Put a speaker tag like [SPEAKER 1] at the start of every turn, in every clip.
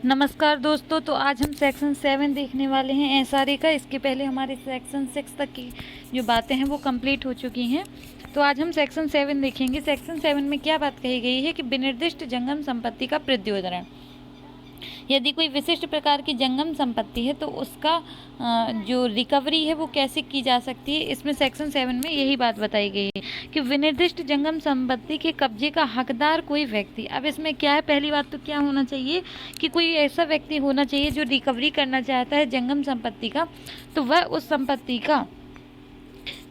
[SPEAKER 1] नमस्कार दोस्तों, तो आज हम सेक्शन 7 देखने वाले हैं एसआरए का। इसके पहले हमारे सेक्शन 6 तक की जो बातें हैं वो कंप्लीट हो चुकी हैं। तो आज हम सेक्शन 7 देखेंगे। सेक्शन 7 में क्या बात कही गई है कि विनिर्दिष्ट जंगम संपत्ति का प्रत्युदाहरण। यदि कोई विशिष्ट प्रकार की जंगम संपत्ति है तो उसका जो रिकवरी है वो कैसे की जा सकती है, इसमें सेक्शन 7 में यही बात बताई गई है कि विनिर्दिष्ट जंगम संपत्ति के कब्जे का हकदार कोई व्यक्ति। अब इसमें क्या है, पहली बात तो क्या होना चाहिए कि कोई ऐसा व्यक्ति होना चाहिए जो रिकवरी करना चाहता है जंगम संपत्ति का, तो वह उस संपत्ति का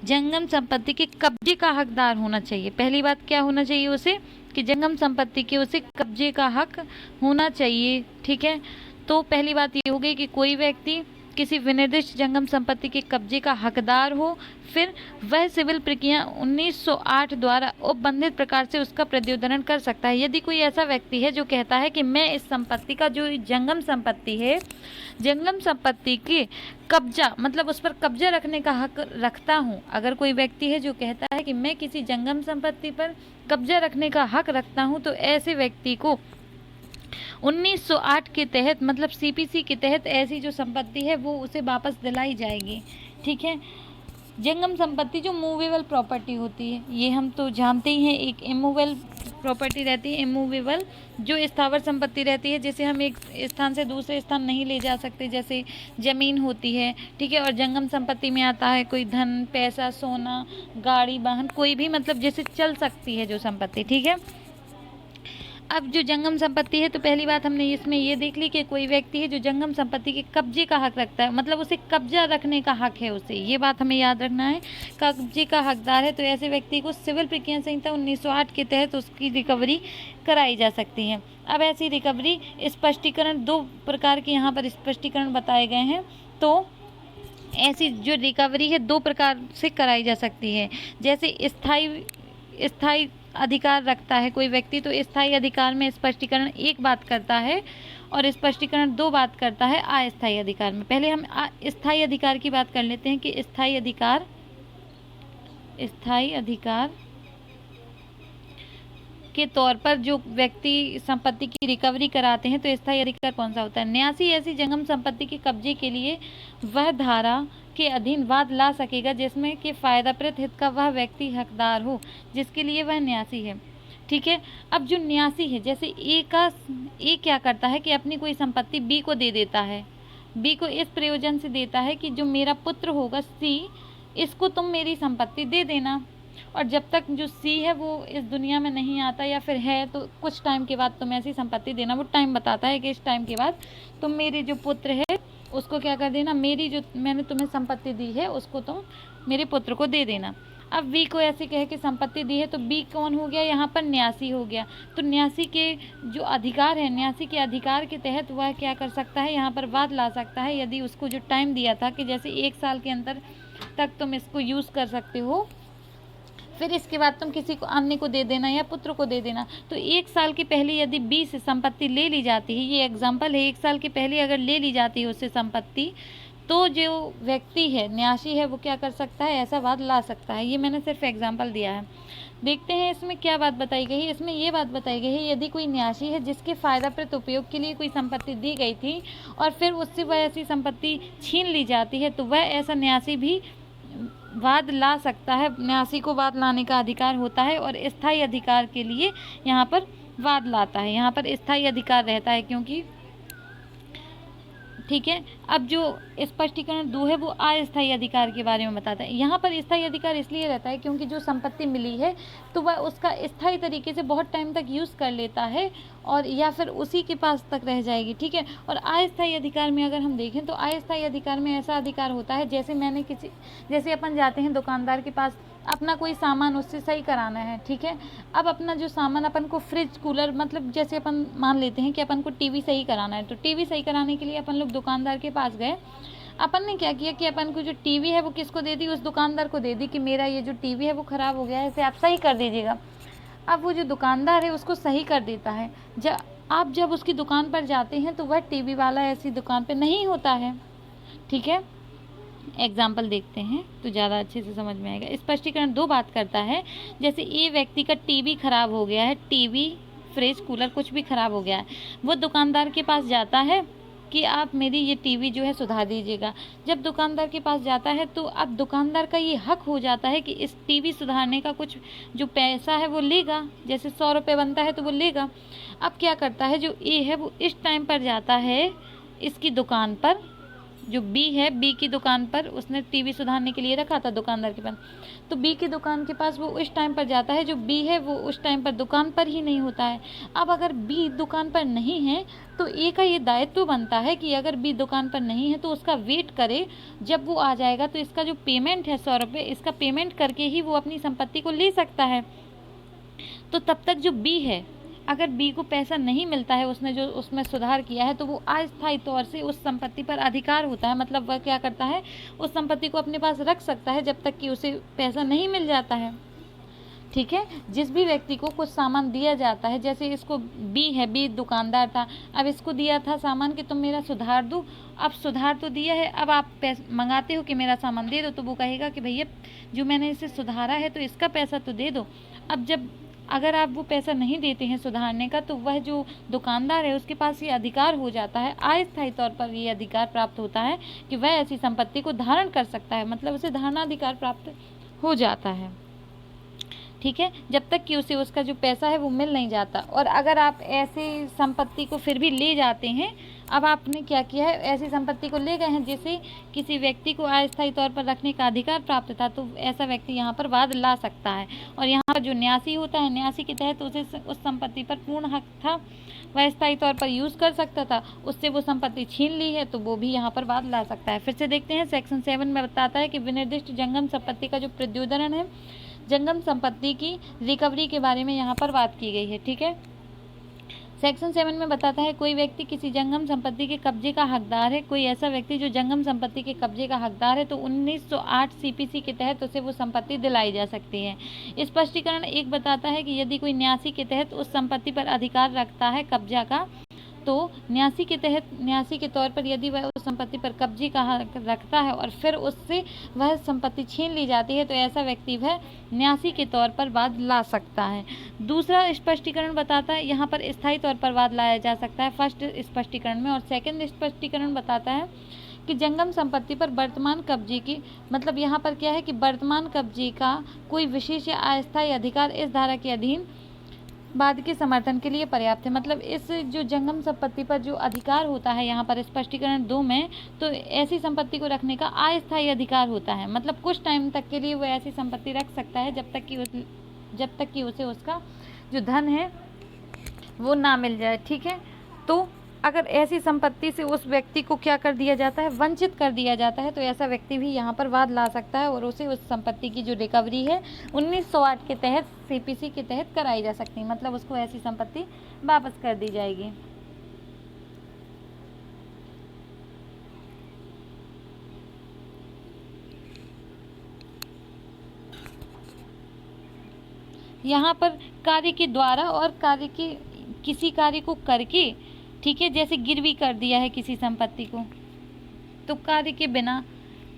[SPEAKER 1] जंगम संपत्ति के कब्जे का हकदार होना चाहिए। पहली बात क्या होना चाहिए उसे, कि जंगम संपत्ति के उसे कब्जे का हक होना चाहिए। ठीक है, तो पहली बात ये हो गई कि कोई व्यक्ति किसी विनिर्दिष्ट जंगम संपत्ति के कब्जे का हकदार हो, फिर वह सिविल प्रक्रिया 1908 द्वारा उपबंधित प्रकार से उसका प्रत्युदाहरण कर सकता है। यदि कोई ऐसा व्यक्ति है जो कहता है कि मैं इस संपत्ति का जो जंगम संपत्ति है, जंगम संपत्ति के कब्जा मतलब उस पर कब्जा रखने का हक रखता हूँ। अगर कोई व्यक्ति है जो कहता है कि मैं किसी जंगम संपत्ति पर कब्जा रखने का हक रखता हूँ, तो ऐसे व्यक्ति को 1908 के तहत मतलब सीपीसी के तहत ऐसी जो संपत्ति है वो उसे वापस दिलाई जाएगी। ठीक है, जंगम संपत्ति जो मूवेबल प्रॉपर्टी होती है, ये हम तो जानते ही हैं। एक इमूवेबल प्रॉपर्टी रहती है, इमूवेबल जो स्थावर संपत्ति रहती है, जैसे हम एक स्थान से दूसरे स्थान नहीं ले जा सकते, जैसे ज़मीन होती है। ठीक है, और जंगम संपत्ति में आता है कोई धन, पैसा, सोना, गाड़ी, वाहन, कोई भी मतलब जैसे चल सकती है जो संपत्ति। ठीक है, अब जो जंगम संपत्ति है, तो पहली बात हमने इसमें ये देख ली कि कोई व्यक्ति है जो जंगम संपत्ति के कब्जे का हक रखता है, मतलब उसे कब्जा रखने का हक है उसे, ये बात हमें याद रखना है। कब्जे का हकदार है, तो ऐसे व्यक्ति को सिविल प्रक्रिया संहिता 1908 के तहत उसकी रिकवरी कराई जा सकती है। अब ऐसी रिकवरी स्पष्टीकरण 2 प्रकार के यहाँ पर स्पष्टीकरण बताए गए हैं। तो ऐसी जो रिकवरी है 2 प्रकार से कराई जा सकती है। जैसे स्थायी अधिकार रखता है कोई व्यक्ति, तो स्थायी अधिकार में स्पष्टीकरण 1 बात करता है और स्पष्टीकरण 2 बात करता है अस्थायी अधिकार में। पहले हम स्थायी अधिकार की बात कर लेते हैं कि स्थायी अधिकार के तौर पर जो व्यक्ति संपत्ति की रिकवरी कराते हैं, तो स्थायी अधिकार कौन सा होता है। न्यासी ऐसी जंगम संपत्ति के कब्जे के लिए वह धारा के अधीन वाद ला सकेगा जिसमें कि फायदाप्रद हित का वह व्यक्ति हकदार हो जिसके लिए वह न्यासी है। ठीक है, अब जो न्यासी है, जैसे ए क्या करता है कि अपनी कोई संपत्ति बी को दे देता है। बी को इस प्रयोजन से देता है कि जो मेरा पुत्र होगा सी, इसको तुम मेरी संपत्ति दे देना, और जब तक जो सी है वो इस दुनिया में नहीं आता या फिर है, तो कुछ टाइम के बाद तुम ऐसी संपत्ति देना। वो टाइम बताता है कि इस टाइम के बाद तुम मेरे जो पुत्र है उसको क्या कर देना, मेरी जो मैंने तुम्हें संपत्ति दी है उसको तुम मेरे पुत्र को दे देना। अब बी को ऐसे कह के संपत्ति दी है, तो बी कौन हो गया, यहाँ पर न्यासी हो गया। तो न्यासी के जो अधिकार है, न्यासी के अधिकार के तहत वह क्या कर सकता है, यहाँ पर वाद ला सकता है। यदि उसको जो टाइम दिया था कि जैसे 1 साल के अंदर तक तुम इसको यूज़ कर सकते हो, फिर इसके बाद तुम किसी को अन्य को दे देना या पुत्र को दे देना, तो 1 साल के पहले यदि बी से संपत्ति ले ली जाती है, ये एग्जाम्पल है, 1 साल के पहले अगर ले ली जाती है उससे संपत्ति, तो जो व्यक्ति है न्यासी है वो क्या कर सकता है, ऐसा वाद ला सकता है। ये मैंने सिर्फ एग्जाम्पल दिया है। देखते हैं इसमें क्या बात बताई गई है। इसमें ये बात बताई गई है, यदि कोई न्यासी है जिसके फायदाप्रद उपयोग के लिए कोई संपत्ति दी गई थी और फिर उससे वह ऐसी संपत्ति छीन ली जाती है, तो वह ऐसा न्यासी भी वाद ला सकता है। न्यासी को वाद लाने का अधिकार होता है और स्थायी अधिकार के लिए यहाँ पर वाद लाता है, यहाँ पर स्थायी अधिकार रहता है क्योंकि ठीक है। अब जो स्पष्टीकरण 2 है वो अस्थायी अधिकार के बारे में बताता है। यहाँ पर स्थायी अधिकार इसलिए रहता है क्योंकि जो संपत्ति मिली है तो वह उसका स्थायी तरीके से बहुत टाइम तक यूज़ कर लेता है और या फिर उसी के पास तक रह जाएगी। ठीक है, और अस्थायी अधिकार में अगर हम देखें तो अस्थायी अधिकार में ऐसा अधिकार होता है, जैसे अपन जाते हैं दुकानदार के पास, अपना कोई सामान उससे सही कराना है। ठीक है, अब अपना जो सामान अपन को फ्रिज, कूलर, मतलब जैसे अपन मान लेते हैं कि अपन को टीवी सही कराना है, तो टीवी सही कराने के लिए अपन लोग दुकानदार के पास गए। अपन ने क्या किया कि अपन को जो टीवी है वो किसको दे दी, उस दुकानदार को दे दी कि मेरा ये जो टीवी है वो ख़राब हो गया है, इसे आप सही कर दीजिएगा। अब वो जो दुकानदार है उसको सही कर देता है। आप जब उसकी दुकान पर जाते हैं तो वह टीवी वाला ऐसी दुकान पर नहीं होता है। ठीक है, एग्जाम्पल देखते हैं तो ज़्यादा अच्छे से समझ में आएगा। स्पष्टीकरण 2 बात करता है, जैसे ए व्यक्ति का टीवी खराब हो गया है, टीवी फ्रिज कूलर कुछ भी ख़राब हो गया है, वो दुकानदार के पास जाता है कि आप मेरी ये टीवी जो है सुधार दीजिएगा। जब दुकानदार के पास जाता है तो अब दुकानदार का ये हक हो जाता है कि इस टीवी सुधारने का कुछ जो पैसा है वो लेगा, जैसे 100 रुपये बनता है तो वो लेगा। अब क्या करता है, जो ए है वो इस टाइम पर जाता है इसकी दुकान पर, जो बी है बी की दुकान पर, उसने टीवी सुधारने के लिए रखा था दुकानदार के पास, तो बी की दुकान के पास वो उस टाइम पर जाता है, जो बी है वो उस टाइम पर दुकान पर ही नहीं होता है। अब अगर बी दुकान पर नहीं है तो ए का ये दायित्व बनता है कि अगर बी दुकान पर नहीं है तो उसका वेट करे, जब वो आ जाएगा तो इसका जो पेमेंट है 100 रुपये, इसका पेमेंट करके ही वो अपनी संपत्ति को ले सकता है। तो तब तक जो बी है, अगर बी को पैसा नहीं मिलता है, उसने जो उसमें सुधार किया है, तो वो अस्थायी तौर से उस संपत्ति पर अधिकार होता है। मतलब वह क्या करता है, उस संपत्ति को अपने पास रख सकता है जब तक कि उसे पैसा नहीं मिल जाता है। ठीक है, जिस भी व्यक्ति को कुछ सामान दिया जाता है, जैसे इसको बी है, बी दुकानदार था, अब इसको दिया था सामान कि तुम मेरा सुधार दो, अब सुधार तो दिया है, अब आप पैसा मंगाते हो कि मेरा सामान दे दो, तो वो कहेगा कि भैया जो मैंने इसे सुधारा है तो इसका पैसा तो दे दो। अब जब अगर आप वो पैसा नहीं देते हैं सुधारने का, तो वह जो दुकानदार है उसके पास ये अधिकार हो जाता है, अस्थायी तौर पर ये अधिकार प्राप्त होता है कि वह ऐसी संपत्ति को धारण कर सकता है, मतलब उसे धारणाधिकार प्राप्त हो जाता है। ठीक है, जब तक कि उसे उसका जो पैसा है वो मिल नहीं जाता। और अगर आप ऐसी संपत्ति को फिर भी ले जाते हैं, अब आपने क्या किया है, ऐसी संपत्ति को ले गए हैं जिसे किसी व्यक्ति को अस्थायी तौर पर रखने का अधिकार प्राप्त था, तो ऐसा व्यक्ति यहाँ पर वाद ला सकता है। और यहाँ पर जो न्यासी होता है, न्यासी के तहत उसे उस संपत्ति पर पूर्ण हक था, वह अस्थायी तौर पर यूज़ कर सकता था, उससे वो संपत्ति छीन ली है, तो वो भी यहाँ पर वाद ला सकता है। फिर से देखते हैं, सेक्शन 7 में बताता है कि विनिर्दिष्ट जंगम संपत्ति का जो प्रत्युदरण है, जंगम संपत्ति की रिकवरी के बारे में यहाँ पर बात की गई है। ठीक है, सेक्शन 7 में बताता है, कोई व्यक्ति किसी जंगम संपत्ति के कब्जे का हकदार है, कोई ऐसा व्यक्ति जो जंगम संपत्ति के कब्जे का हकदार है, तो 1908 सीपीसी के तहत उसे वो संपत्ति दिलाई जा सकती है। स्पष्टीकरण 1 बताता है कि यदि कोई न्यासी के तहत उस संपत्ति पर अधिकार रखता है कब्जा का, तो न्यासी के तहत, न्यासी के तौर पर यदि वह उस संपत्ति पर कब्जे का हक रखता है और फिर उससे वह संपत्ति छीन ली जाती है, तो ऐसा व्यक्ति वह न्यासी के तौर पर वाद ला सकता है। दूसरा स्पष्टीकरण बताता है, यहाँ पर स्थायी तौर पर वाद लाया जा सकता है फर्स्ट स्पष्टीकरण में। और सेकंड स्पष्टीकरण बताता है कि जंगम संपत्ति पर वर्तमान कब्जे की, मतलब यहाँ पर क्या है कि वर्तमान कब्जे का कोई विशेष या अस्थायी अधिकार इस धारा के अधीन वाद के समर्थन के लिए पर्याप्त है। मतलब इस जो जंगम संपत्ति पर जो अधिकार होता है यहाँ पर स्पष्टीकरण 2 में, तो ऐसी संपत्ति को रखने का अस्थायी अधिकार होता है, मतलब कुछ टाइम तक के लिए वो ऐसी संपत्ति रख सकता है जब तक कि उसे उसका जो धन है वो ना मिल जाए। ठीक है, तो अगर ऐसी संपत्ति से उस व्यक्ति को क्या कर दिया जाता है, वंचित कर दिया जाता है, तो ऐसा व्यक्ति भी यहाँ पर वाद ला सकता है और उसे उस संपत्ति की जो रिकवरी है 1908 के तहत, सीपीसी के तहत कराई जा सकती है, मतलब उसको ऐसी संपत्ति वापस कर दी जाएगी। यहाँ पर कार्य के द्वारा और कार्य के किसी कार्य को करके, ठीक है, जैसे गिरवी कर दिया है किसी संपत्ति को, तो कार्य के बिना,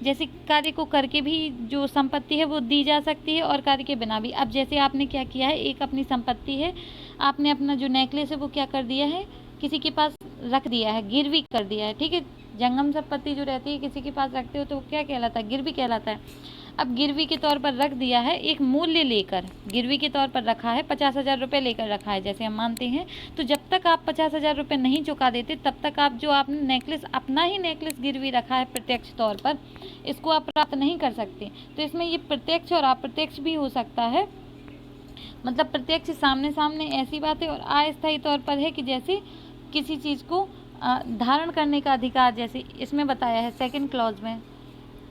[SPEAKER 1] जैसे कार्य को करके भी जो संपत्ति है वो दी जा सकती है और कार्य के बिना भी। अब जैसे आपने क्या किया है, एक अपनी संपत्ति है, आपने अपना जो नेकलेस है वो क्या कर दिया है, किसी के पास रख दिया है, गिरवी कर दिया है। ठीक है, जंगम संपत्ति जो रहती है किसी के पास रखते हो तो वो क्या कहलाता है, गिरवी कहलाता है। अब गिरवी के तौर पर रख दिया है, एक मूल्य लेकर गिरवी के तौर पर रखा है, 50,000 रुपये लेकर रखा है जैसे हम मानते हैं, तो जब तक आप 50,000 रुपये नहीं चुका देते तब तक आप जो आपने नेकलेस, अपना ही नेकलेस गिरवी रखा है प्रत्यक्ष तौर पर, इसको आप प्राप्त नहीं कर सकते। तो इसमें ये प्रत्यक्ष और अप्रत्यक्ष भी हो सकता है, मतलब प्रत्यक्ष सामने सामने ऐसी बात है, और अस्थायी तौर पर है कि जैसे किसी चीज़ को धारण करने का अधिकार, जैसे इसमें बताया है सेकंड क्लॉज में।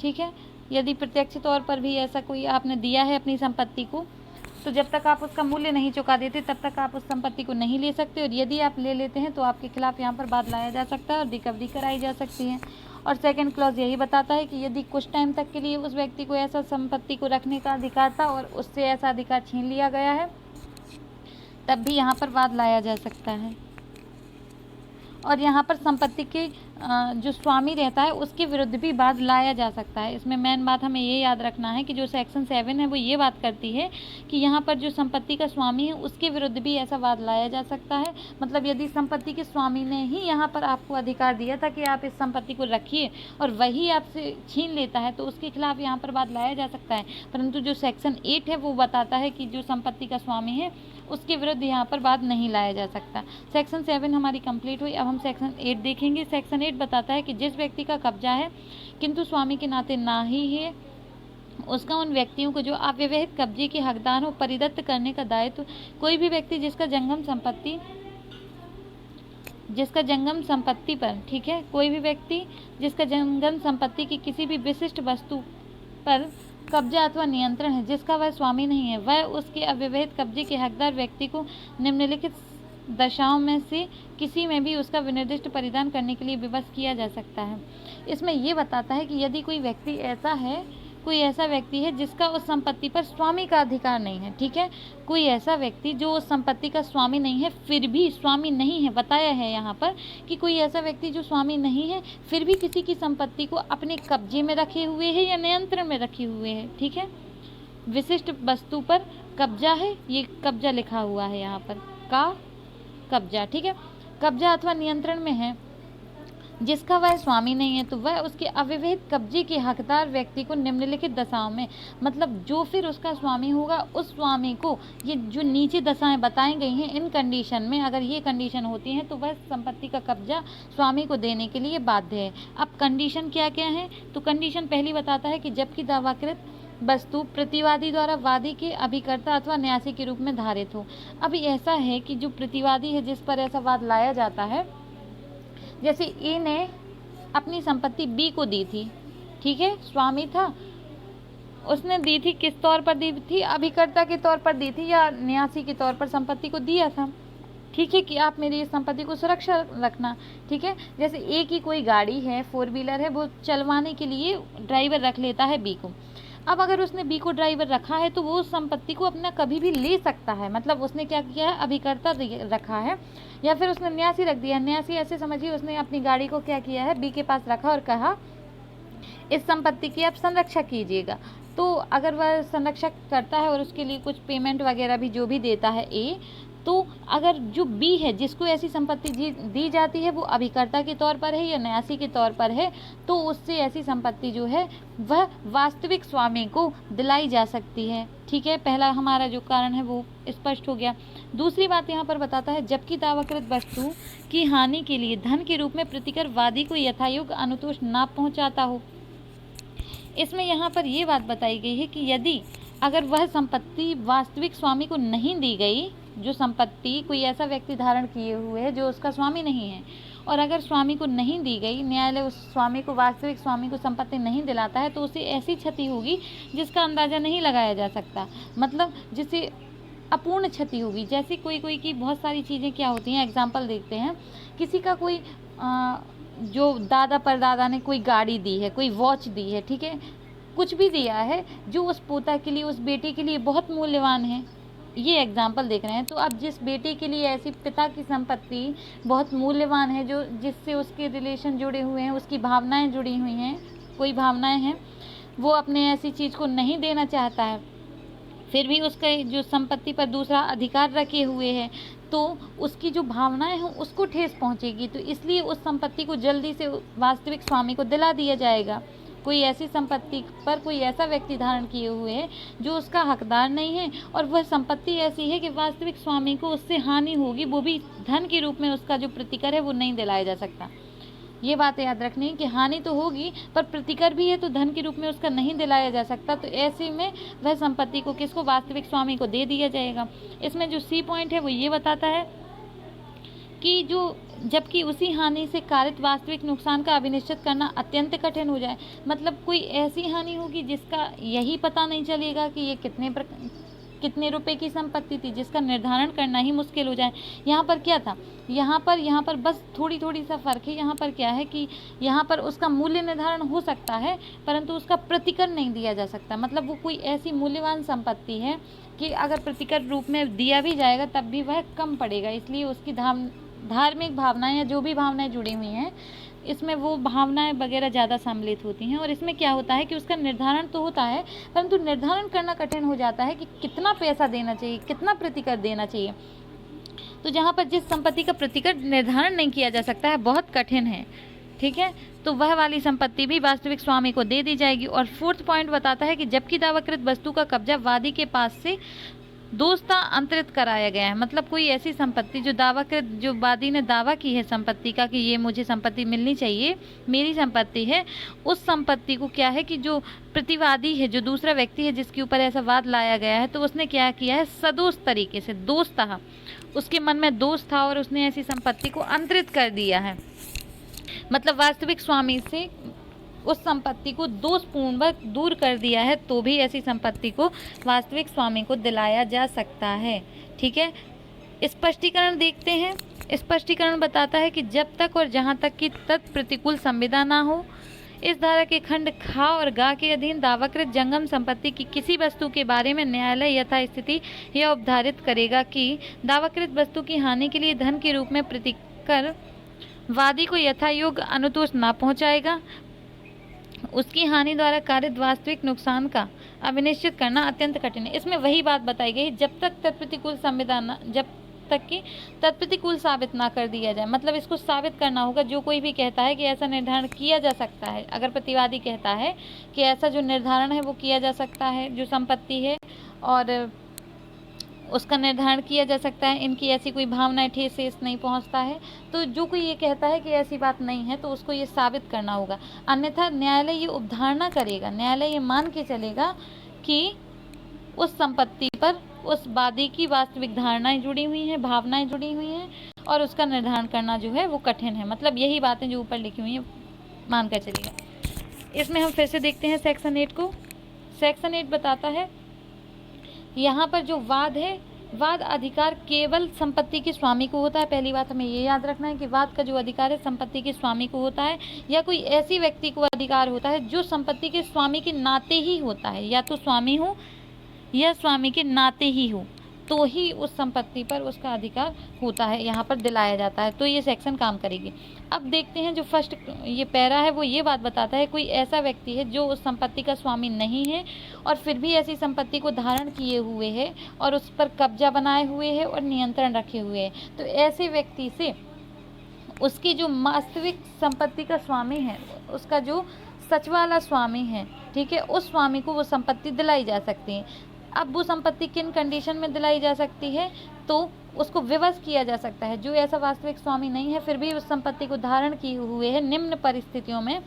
[SPEAKER 1] ठीक है, यदि प्रत्यक्ष तौर पर भी ऐसा कोई आपने दिया है अपनी संपत्ति को, तो जब तक आप उसका मूल्य नहीं चुका देते तब तक आप उस संपत्ति को नहीं ले सकते, और यदि आप ले लेते हैं तो आपके खिलाफ यहाँ पर वाद लाया जा सकता है और रिकवरी कराई जा सकती है। और सेकंड क्लॉज यही बताता है कि यदि कुछ टाइम तक के लिए उस व्यक्ति को ऐसा संपत्ति को रखने का अधिकार था और उससे ऐसा अधिकार छीन लिया गया है, तब भी यहाँ पर वाद लाया जा सकता है। और यहाँ पर संपत्ति के जो स्वामी रहता है उसके विरुद्ध भी वाद लाया जा सकता है। इसमें मेन बात हमें ये याद रखना है कि जो सेक्शन 7 है वो ये बात करती है कि यहाँ पर जो संपत्ति का स्वामी है उसके विरुद्ध भी ऐसा वाद लाया जा सकता है। मतलब यदि संपत्ति के स्वामी ने ही यहाँ पर आपको अधिकार दिया था कि आप इस संपत्ति को रखिए और वही आपसे छीन लेता है तो उसके खिलाफ यहाँ पर वाद लाया जा सकता है। परंतु जो सेक्शन 8 है वो बताता है कि जो संपत्ति का स्वामी है उसके विरुद्ध यहाँ पर वाद नहीं लाया जा सकता। सेक्शन 7 हमारी कंप्लीट हुई। अब हम सेक्शन 8 देखेंगे। सेक्शन 8 बताता है कि जिस व्यक्ति का कब्जा है किंतु स्वामी के नाते ना ही है, उसका उन व्यक्तियों को जो अव्यवहित कब्जे के हकदार हो परिदत्त करने का दायित्व कोई भी व्यक्ति जिसका जंगम संपत्ति पर, ठीक है, कोई भी व्यक्ति जिसका जंगम संपत्ति की किसी भी विशिष्ट वस्तु पर कब्जा अथवा नियंत्रण है, जिसका वह स्वामी नहीं है, वह उसके अव्यवहित कब्जे के हकदार व्यक्ति को निम्नलिखित दशाओं में से किसी में भी उसका विनिर्दिष्ट परिधान करने के लिए विवश किया जा सकता है। इसमें ये बताता है कि यदि कोई ऐसा व्यक्ति है जिसका उस संपत्ति पर स्वामी का अधिकार नहीं है, ठीक है, कोई ऐसा व्यक्ति जो उस संपत्ति का स्वामी नहीं है फिर भी स्वामी नहीं है, बताया है यहाँ पर कि कोई ऐसा व्यक्ति जो स्वामी नहीं है फिर भी किसी की संपत्ति को अपने कब्जे में रखे हुए है या नियंत्रण में रखे हुए है, ठीक है। विशिष्ट वस्तु पर कब्जा है, ये कब्जा लिखा हुआ है यहाँ पर, का कब्जा, ठीक है, कब्जा अथवा नियंत्रण में है जिसका वह स्वामी नहीं है, तो वह उसके अव्यवहित कब्जे के हकदार व्यक्ति को निम्नलिखित दशाओं में, मतलब जो फिर उसका स्वामी होगा उस स्वामी को ये जो नीचे दशाएं बताई गई हैं इन कंडीशन में, अगर ये कंडीशन होती हैं तो वह संपत्ति का कब्जा स्वामी को देने के लिए बाध्य है। अब कंडीशन क्या क्या है, तो कंडीशन पहली बताता है कि जबकि दावाकृत वस्तु प्रतिवादी द्वारा वादी के अभिकर्ता अथवा न्यासी के रूप में धारित हो। अभी ऐसा है कि जो प्रतिवादी है जिस पर ऐसा वाद लाया जाता है, जैसे ए ने अपनी संपत्ति बी को दी थी, ठीक है, स्वामी था, उसने दी थी, किस तौर पर दी थी, अभिकर्ता के तौर पर दी थी या न्यासी के तौर पर संपत्ति को दिया था, ठीक है, कि आप मेरी इस संपत्ति को सुरक्षा रखना, ठीक है। जैसे ए की कोई गाड़ी है, 4 व्हीलर है, वो चलवाने के लिए ड्राइवर रख लेता है बी को। अब अगर उसने बी को ड्राइवर रखा है तो वो उस संपत्ति को अपना कभी भी ले सकता है, मतलब उसने क्या किया है, अभिकर्ता रखा है या फिर उसने न्यासी रख दिया। न्यासी ऐसे समझिए उसने अपनी गाड़ी को क्या किया है, बी के पास रखा और कहा इस संपत्ति की आप संरक्षा कीजिएगा। तो अगर वह संरक्षक करता है और उसके लिए कुछ पेमेंट वगैरह भी जो भी देता है ए, तो अगर जो बी है जिसको ऐसी संपत्ति दी जाती है वो अभिकर्ता के तौर पर है या न्यासी के तौर पर है, तो उससे ऐसी संपत्ति जो है वह वास्तविक स्वामी को दिलाई जा सकती है, ठीक है। पहला हमारा जो कारण है वो स्पष्ट हो गया। दूसरी बात यहाँ पर बताता है, जबकि दावाकृत वस्तु की हानि के लिए धन के रूप में प्रतिकर वादी को यथायोग्य अनुतोष ना पहुँचाता हो। इसमें यहाँ पर ये बात बताई गई है कि यदि अगर वह संपत्ति वास्तविक स्वामी को नहीं दी गई, जो संपत्ति कोई ऐसा व्यक्ति धारण किए हुए है जो उसका स्वामी नहीं है, और अगर स्वामी को नहीं दी गई, न्यायालय उस स्वामी को, वास्तविक स्वामी को संपत्ति नहीं दिलाता है, तो उसे ऐसी क्षति होगी जिसका अंदाज़ा नहीं लगाया जा सकता, मतलब जिसे अपूर्ण क्षति होगी। जैसे कोई की बहुत सारी चीज़ें क्या होती हैं, एग्जाम्पल देखते हैं, किसी का कोई जो दादा परदादा ने कोई गाड़ी दी है, कोई वॉच दी है, ठीक है, कुछ भी दिया है जो उस पोता के लिए, उस बेटे के लिए बहुत मूल्यवान है, ये एग्जाम्पल देख रहे हैं। तो अब जिस बेटे के लिए ऐसी पिता की संपत्ति बहुत मूल्यवान है, जो जिससे उसके रिलेशन जुड़े हुए हैं, उसकी भावनाएं जुड़ी हुई हैं, कोई भावनाएं हैं, वो अपने ऐसी चीज़ को नहीं देना चाहता है, फिर भी उसका जो संपत्ति पर दूसरा अधिकार रखे हुए है, तो उसकी जो भावनाएं हैं उसको ठेस पहुंचेगी। तो इसलिए उस संपत्ति को जल्दी से वास्तविक स्वामी को दिला दिया जाएगा। कोई ऐसी संपत्ति पर कोई ऐसा व्यक्ति धारण किए हुए है जो उसका हकदार नहीं है, और वह संपत्ति ऐसी है कि वास्तविक स्वामी को उससे हानि होगी, वो भी धन के रूप में उसका जो प्रतिकर है वो नहीं दिलाया जा सकता। ये बात याद रखनी है कि हानि तो होगी पर प्रतिकर भी है, तो धन के रूप में उसका नहीं दिलाया जा सकता। तो ऐसे में वह संपत्ति को किसको, वास्तविक स्वामी को दे दिया जाएगा। इसमें जो सी पॉइंट है वो ये बताता है कि जो जबकि उसी हानि से कारित वास्तविक नुकसान का अभिनिश्चित करना अत्यंत कठिन हो जाए, मतलब कोई ऐसी हानि होगी जिसका यही पता नहीं चलेगा कि ये कितने रुपए की संपत्ति थी, जिसका निर्धारण करना ही मुश्किल हो जाए। यहाँ पर क्या था, यहाँ पर बस थोड़ी सा फ़र्क है। यहाँ पर क्या है कि यहाँ पर उसका मूल्य निर्धारण हो सकता है परंतु उसका प्रतिकर नहीं दिया जा सकता। मतलब वो कोई ऐसी मूल्यवान संपत्ति है कि अगर प्रतिकर रूप में दिया भी जाएगा तब भी वह कम पड़ेगा, इसलिए उसकी धार्मिक भावनाएं या जो भी भावनाएं जुड़ी हुई हैं, इसमें वो भावनाएं वगैरह ज़्यादा सम्मिलित होती हैं। और इसमें क्या होता है कि उसका निर्धारण तो होता है, परंतु निर्धारण करना कठिन हो जाता है कि कितना पैसा देना चाहिए, कितना प्रतिकर देना चाहिए। तो जहाँ पर जिस संपत्ति का प्रतिकर निर्धारण नहीं किया जा सकता है, बहुत कठिन है, ठीक है, तो वह वाली संपत्ति भी वास्तविक स्वामी को दे दी जाएगी। और फोर्थ पॉइंट बताता है कि जबकि दावाकृत वस्तु का कब्जा वादी के पास से दोस्ता अंतरित कराया गया है, मतलब कोई ऐसी संपत्ति जो दावाकृत, जो वादी ने दावा की है संपत्ति का कि ये मुझे संपत्ति मिलनी चाहिए, मेरी संपत्ति है, उस संपत्ति को क्या है कि जो प्रतिवादी है, जो दूसरा व्यक्ति है जिसके ऊपर ऐसा वाद लाया गया है, तो उसने क्या किया है, सदोष तरीके से, दोष था, उसके मन में दोष था और उसने ऐसी संपत्ति को अंतरित कर दिया है। मतलब वास्तविक स्वामी से उस संपत्ति को दोषपूर्वक दूर कर दिया है, तो भी ऐसी संपत्ति को वास्तविक स्वामी को दिलाया जा सकता है, ठीक है। स्पष्टीकरण देखते हैं। स्पष्टीकरण बताता है कि जब तक और जहाँ तक कि तत्प्रतिकूल संविदा ना हो, इस धारा के खंड खा और गा के अधीन दावाकृत जंगम संपत्ति की किसी वस्तु के बारे में न्यायालय यथास्थिति यह उपधारित करेगा कि दावाकृत वस्तु की हानि के लिए धन के रूप में प्रतिकर वादी को यथायोग्य अनुतोष ना पहुंचाएगा, उसकी हानि द्वारा कारित वास्तविक नुकसान का अविनिश्चित करना अत्यंत कठिन है। इसमें वही बात बताई गई, जब तक तत्प्रतिकूल संविधान, जब तक कि तत्प्रतिकूल साबित ना कर दिया जाए, मतलब इसको साबित करना होगा। जो कोई भी कहता है कि ऐसा निर्धारण किया जा सकता है, अगर प्रतिवादी कहता है कि ऐसा जो निर्धारण है वो किया जा सकता है, जो संपत्ति है और उसका निर्धारण किया जा सकता है, इनकी ऐसी कोई भावनाएं ठेस शेष नहीं पहुंचता है, तो जो कोई ये कहता है कि ऐसी बात नहीं है, तो उसको ये साबित करना होगा। अन्यथा न्यायालय ये उपधारणा करेगा, न्यायालय ये मान के चलेगा कि उस संपत्ति पर उस वादी की वास्तविक धारणाएं जुड़ी हुई हैं, भावनाएं जुड़ी हुई हैं, और उसका निर्धारण करना जो है वो कठिन है। मतलब यही बातें जो ऊपर लिखी हुई हैं मान कर चलेगा। इसमें हम फिर से देखते हैं सेक्शन 8 को। सेक्शन 8 बताता है, यहाँ पर जो वाद है, वाद अधिकार केवल संपत्ति के स्वामी को होता है। पहली बात हमें ये याद रखना है कि वाद का जो अधिकार है संपत्ति के स्वामी को होता है, या कोई ऐसी व्यक्ति को अधिकार होता है जो संपत्ति के स्वामी के नाते ही होता है, या तो स्वामी हो या स्वामी के नाते ही हो, तो ही उस संपत्ति पर उसका अधिकार होता है, यहाँ पर दिलाया जाता है। तो ये सेक्शन काम करेगी। अब देखते हैं जो फर्स्ट ये पैरा है वो ये बात बताता है, कोई ऐसा व्यक्ति है जो उस संपत्ति का स्वामी नहीं है और फिर भी ऐसी संपत्ति को धारण किए हुए है और उस पर कब्जा बनाए हुए है और नियंत्रण रखे हुए है, तो ऐसे व्यक्ति से उसकी जो वास्तविक संपत्ति का स्वामी है, उसका जो सच वाला स्वामी है, ठीक है, उस स्वामी को वो संपत्ति दिलाई जा सकती है। अब वो संपत्ति किन कंडीशन में दिलाई जा सकती है, तो उसको विवश किया जा सकता है। जो ऐसा वास्तविक स्वामी नहीं है फिर भी उस संपत्ति को धारण किए हुए है निम्न परिस्थितियों में,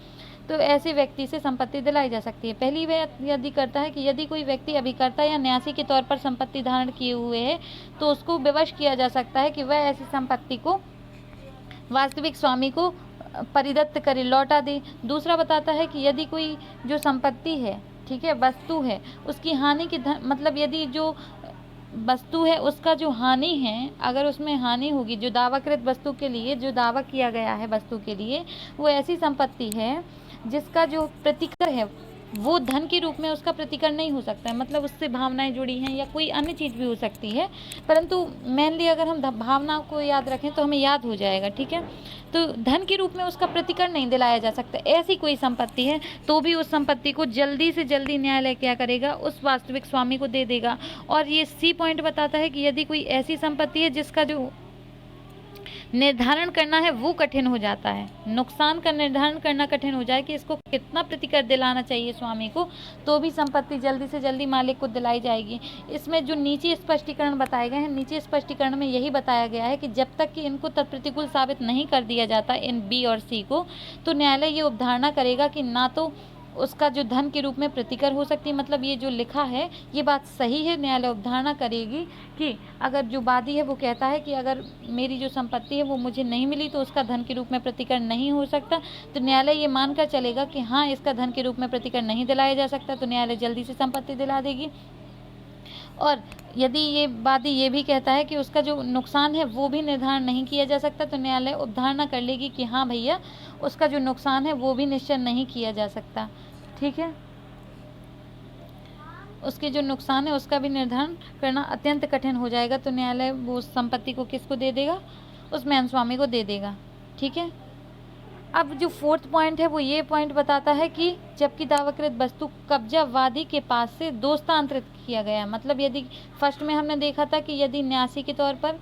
[SPEAKER 1] तो ऐसे व्यक्ति से संपत्ति दिलाई जा सकती है। पहली बात यदि करता है कि यदि कोई व्यक्ति अभिकर्ता या न्यासी के तौर पर संपत्ति धारण किए हुए है तो उसको विवश किया जा सकता है कि वह ऐसी संपत्ति को वास्तविक स्वामी को परिदत्त करे, लौटा दे। दूसरा बताता है कि यदि कोई जो संपत्ति है, ठीक है, वस्तु है, उसकी हानि की मतलब यदि जो वस्तु है उसका जो हानि है, अगर उसमें हानि होगी, जो दावाकृत वस्तु के लिए जो दावा किया गया है वस्तु के लिए, वो ऐसी संपत्ति है जिसका जो प्रतिकर है वो धन के रूप में उसका प्रतिकर नहीं हो सकता है, मतलब उससे भावनाएं जुड़ी हैं या कोई अन्य चीज़ भी हो सकती है, परंतु मेनली अगर हम भावनाओं को याद रखें तो हमें याद हो जाएगा, ठीक है। तो धन के रूप में उसका प्रतिकर नहीं दिलाया जा सकता, ऐसी कोई संपत्ति है तो भी उस संपत्ति को जल्दी से जल्दी न्यायालय क्या करेगा, उस वास्तविक स्वामी को दे देगा। और ये सी पॉइंट बताता है कि यदि कोई ऐसी संपत्ति है जिसका जो निर्धारण करना है वो कठिन हो जाता है, नुकसान का निर्धारण करना कठिन हो जाए कि इसको कितना प्रतिकर दिलाना चाहिए स्वामी को, तो भी संपत्ति जल्दी से जल्दी मालिक को दिलाई जाएगी। इसमें जो नीचे स्पष्टीकरण बताए गए हैं, नीचे स्पष्टीकरण में यही बताया गया है कि जब तक कि इनको तत्प्रतिकूल साबित नहीं कर दिया जाता, इन बी और सी को, तो न्यायालय ये उपधारणा करेगा कि ना तो उसका जो धन के रूप में प्रतिकर हो सकती है, मतलब ये जो लिखा है ये बात सही है। न्यायालय उपधारणा करेगी कि अगर जो वादी है वो कहता है कि अगर मेरी जो संपत्ति है वो मुझे नहीं मिली तो उसका धन के रूप में प्रतिकर नहीं हो सकता, तो न्यायालय ये मानकर चलेगा कि हाँ इसका धन के रूप में प्रतिकर नहीं दिलाया जा सकता, तो न्यायालय जल्दी से संपत्ति दिला देगी। और यदि ये वादी ये भी कहता है कि उसका जो नुकसान है वो भी निर्धारण नहीं किया जा सकता, तो न्यायालय उपधारणा कर लेगी कि हाँ भैया उसका जो नुकसान है वो भी निश्चय नहीं किया जा सकता, ठीक है, उसके जो नुकसान है उसका भी निर्धारण करना अत्यंत कठिन हो जाएगा। तो न्यायालय वो संपत्ति को किसको दे देगा, उस मेहनस्वामी को दे देगा। ठीक है। अब जो फोर्थ पॉइंट है वो ये पॉइंट बताता है कि जबकि दावाकृत वस्तु कब्जावादी के पास से दोस्तांतरित किया गया है, मतलब यदि फर्स्ट में हमने देखा था कि यदि न्यासी के तौर पर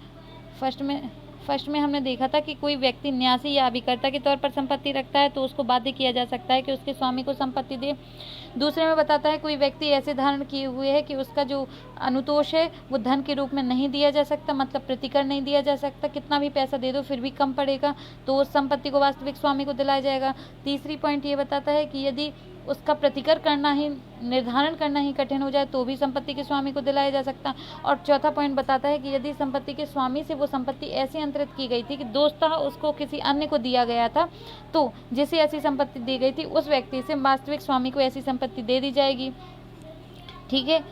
[SPEAKER 1] फर्स्ट में हमने देखा था कि कोई व्यक्ति न्यासी या अभिकर्ता के तौर पर संपत्ति रखता है तो उसको बाध्य किया जा सकता है कि उसके स्वामी को संपत्ति दे। दूसरे में बताता है कोई व्यक्ति ऐसे धारण किए हुए है कि उसका जो अनुतोष है वो धन के रूप में नहीं दिया जा सकता, मतलब प्रतिकर नहीं दिया जा सकता, कितना भी पैसा दे दो फिर भी कम पड़ेगा, तो उस संपत्ति को वास्तविक स्वामी को दिलाया जाएगा। तीसरी पॉइंट ये बताता है कि यदि उसका प्रतिकर करना ही निर्धारण करना ही कठिन हो जाए तो भी संपत्ति के स्वामी को दिलाया जा सकता। और चौथा पॉइंट बताता है कि यदि संपत्ति के स्वामी से वो संपत्ति ऐसी अंतरित की गई थी कि दोस्तः उसको किसी अन्य को दिया गया था, तो जिसे ऐसी संपत्ति दी गई थी उस व्यक्ति से वास्तविक स्वामी को ऐसी संपत्ति दे दी जाएगी। ठीक है।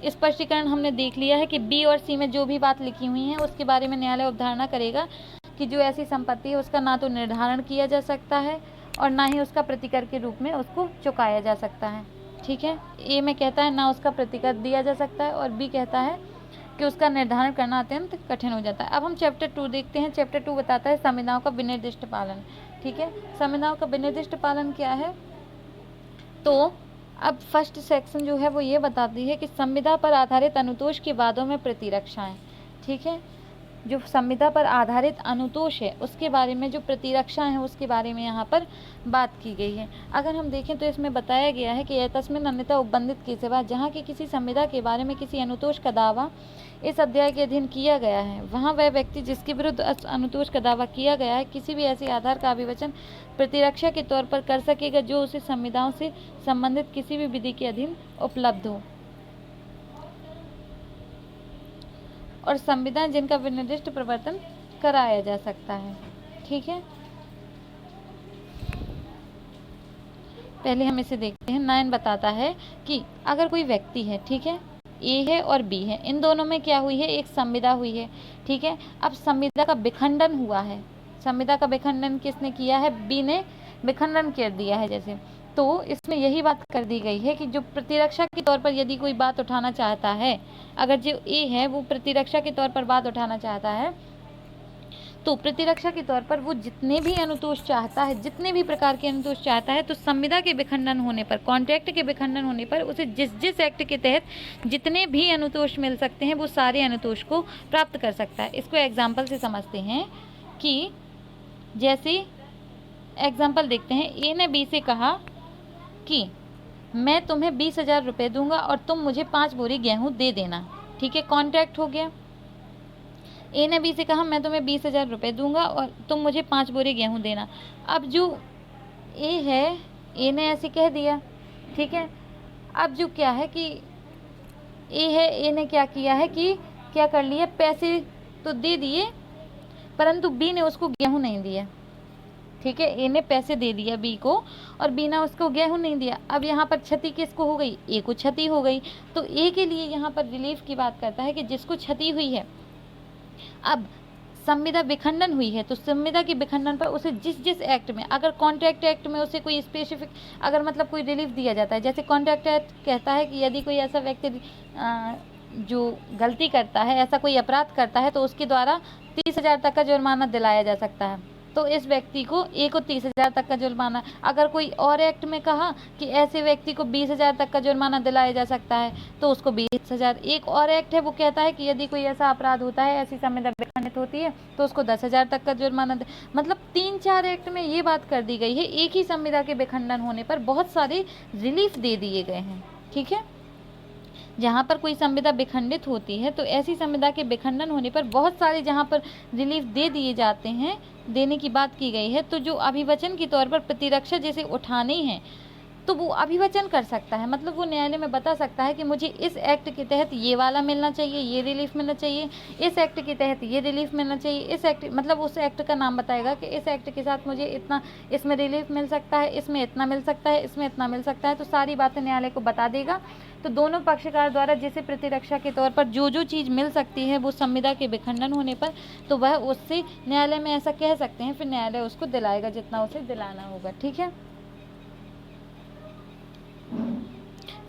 [SPEAKER 1] स्पष्टीकरण हमने देख लिया है कि बी और सी में जो भी बात लिखी हुई है उसके बारे में न्यायालय अवधारणा करेगा कि जो ऐसी संपत्ति है उसका ना तो निर्धारण किया जा सकता है और ना ही उसका प्रतिकर के रूप में उसको चुकाया जा सकता है। ठीक है। ए में कहता है ना उसका प्रतिकर दिया जा सकता है और बी कहता है कि उसका निर्धारण करना अत्यंत कठिन हो जाता है। अब हम चैप्टर 2 देखते हैं। चैप्टर 2 बताता है संविधाओं का विनिर्दिष्ट पालन। ठीक है। संविधाओं का विनिर्दिष्ट पालन क्या है? तो अब फर्स्ट सेक्शन जो है वो ये बताती है कि संविदा पर आधारित अनुतोष के वादों में प्रतिरक्षाएं। ठीक है। जो संविदा पर आधारित अनुतोष है उसके बारे में जो प्रतिरक्षा है उसके बारे में यहाँ पर बात की गई है। अगर हम देखें तो इसमें बताया गया है कि तस्मिन अन्यथा उपबंधित के सिवा जहाँ की किसी संविदा के बारे में किसी अनुतोष का दावा इस अध्याय के अधीन किया गया है, वहाँ वह व्यक्ति जिसके विरुद्ध अनुतोष का दावा किया गया है किसी भी ऐसे आधार का अभिवचन प्रतिरक्षा के तौर पर कर सकेगा जो उसे संविदाओं से संबंधित किसी भी विधि के अधीन उपलब्ध हो, और संविदा जिनका विनिर्दिष्ट प्रवर्तन कराया जा सकता है। ठीक है। पहले हम इसे देखते हैं। 9 बताता है कि अगर कोई व्यक्ति है, ठीक है, ए है और बी है, इन दोनों में क्या हुई है? एक संविदा हुई है। ठीक है। अब संविदा का विखंडन हुआ है। संविदा का विखंडन किसने किया है? बी ने विखंडन कर दिया है। जैसे तो इसमें यही बात कर दी गई है कि जो प्रतिरक्षा के तौर पर यदि कोई बात उठाना चाहता है, अगर जो ए है वो प्रतिरक्षा के तौर पर बात उठाना चाहता है, तो प्रतिरक्षा के तौर पर वो जितने भी अनुतोष चाहता है, जितने भी प्रकार के अनुतोष चाहता है, तो संविदा के विखंडन होने पर, कॉन्ट्रैक्ट के विखंडन होने पर उसे जिस एक्ट के तहत जितने भी अनुतोष मिल सकते हैं वो सारे अनुतोष को प्राप्त कर सकता है। इसको एग्जाम्पल से समझते हैं कि जैसे एग्जाम्पल देखते हैं। ए ने बी से कहा कि मैं तुम्हें 20,000 रुपये दूंगा और तुम मुझे 5 बोरी गेहूं दे देना। ठीक है। कॉन्ट्रैक्ट हो गया। ए ने बी से कहा मैं तुम्हें 20,000 रुपये दूंगा और तुम मुझे 5 बोरी गेहूं देना। अब जो ए है, ए ने ऐसे कह दिया। ठीक है। अब जो क्या है कि ए है, ए ने क्या किया है कि क्या कर लिया, पैसे तो दे दिए परंतु बी ने उसको गेहूं नहीं दिया। ठीक है। ए ने पैसे दे दिया बी को और बी ने उसको गेहूं नहीं दिया। अब यहाँ पर क्षति किसको हो गई? ए को क्षति हो गई। तो ए के लिए यहाँ पर रिलीफ की बात करता है कि जिसको क्षति हुई है, अब संविदा विखंडन हुई है तो संविदा के विखंडन पर उसे जिस एक्ट में, अगर कॉन्ट्रैक्ट एक्ट में उसे कोई स्पेसिफिक अगर मतलब कोई रिलीफ दिया जाता है, जैसे कॉन्ट्रैक्ट एक्ट कहता है कि यदि कोई ऐसा व्यक्ति जो गलती करता है, ऐसा कोई अपराध करता है, तो उसके द्वारा 30,000 तक का जुर्माना दिलाया जा सकता है। तो इस व्यक्ति को ए को 30,000 तक का जुर्माना, अगर कोई और एक्ट में कहा कि ऐसे व्यक्ति को 20,000 तक का जुर्माना दिलाया जा सकता है तो उसको 20,000। एक और एक्ट है वो कहता है कि यदि कोई ऐसा अपराध होता है, ऐसी संविदा विखंडित होती है तो उसको 10,000 तक का जुर्माना मतलब 3-4 एक्ट में ये बात कर दी गई है। एक ही संविदा के विखंडन होने पर बहुत सारे रिलीफ दे दिए गए हैं। ठीक है। जहाँ पर कोई संविदा विखंडित होती है तो ऐसी संविदा के विखंडन होने पर बहुत सारे जहाँ पर रिलीफ दे दिए जाते हैं, देने की बात की गई है। तो जो अभिवचन के तौर पर प्रतिरक्षा जैसे उठानी है तो वो अभिवचन कर सकता है, मतलब वो न्यायालय में बता सकता है कि मुझे इस एक्ट के तहत ये वाला मिलना चाहिए, ये रिलीफ मिलना चाहिए, इस एक्ट के तहत ये रिलीफ मिलना चाहिए, इस एक्ट मतलब उस एक्ट का नाम बताएगा कि इस एक्ट के साथ मुझे इतना इसमें रिलीफ मिल सकता है, इसमें इतना मिल सकता है, इसमें इतना मिल सकता है। तो सारी बातें न्यायालय को बता देगा। तो दोनों पक्षकार द्वारा जिसे प्रतिरक्षा के तौर पर जो चीज़ मिल सकती है वो संविदा के विखंडन होने पर, तो वह उससे न्यायालय में ऐसा कह सकते हैं, फिर न्यायालय उसको दिलाएगा जितना उसे दिलाना होगा। ठीक है।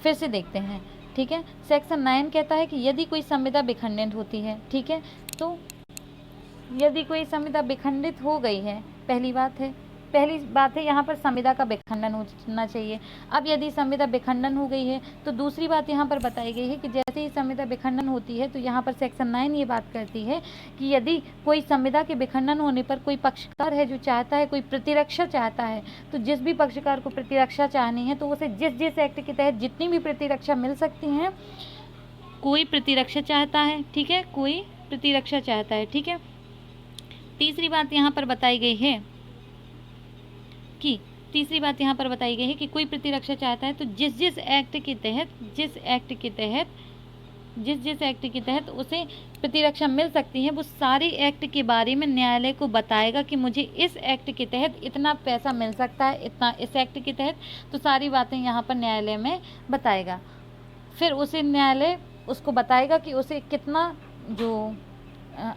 [SPEAKER 1] फिर से देखते हैं। ठीक है। सेक्शन 9 कहता है कि यदि कोई संविदा विखंडित होती है, ठीक है, तो यदि कोई संविदा विखंडित हो गई है, पहली बात है यहाँ पर संविदा का विखंडन होना चाहिए। अब यदि संविदा विखंडन हो गई है तो दूसरी बात यहाँ पर बताई गई है कि जैसे ही संविदा विखंडन होती है तो यहाँ पर सेक्शन 9 ये बात करती है कि यदि कोई संविदा के विखंडन होने पर कोई पक्षकार है जो चाहता है, कोई प्रतिरक्षा चाहता है, तो जिस भी पक्षकार को प्रतिरक्षा चाहनी है तो उसे जिस एक्ट के तहत जितनी भी प्रतिरक्षा मिल सकती हैं, कोई प्रतिरक्षा चाहता है, ठीक है, कोई प्रतिरक्षा चाहता है, ठीक है। तीसरी बात यहाँ पर बताई गई है कि कोई प्रतिरक्षा चाहता है तो जिस एक्ट के तहत उसे प्रतिरक्षा मिल सकती है वो सारे एक्ट के बारे में न्यायालय को बताएगा कि मुझे इस एक्ट के तहत इतना पैसा मिल सकता है, इतना इस एक्ट के तहत, तो सारी बातें यहाँ पर न्यायालय में बताएगा। फिर उसे न्यायालय उसको बताएगा कि उसे कितना जो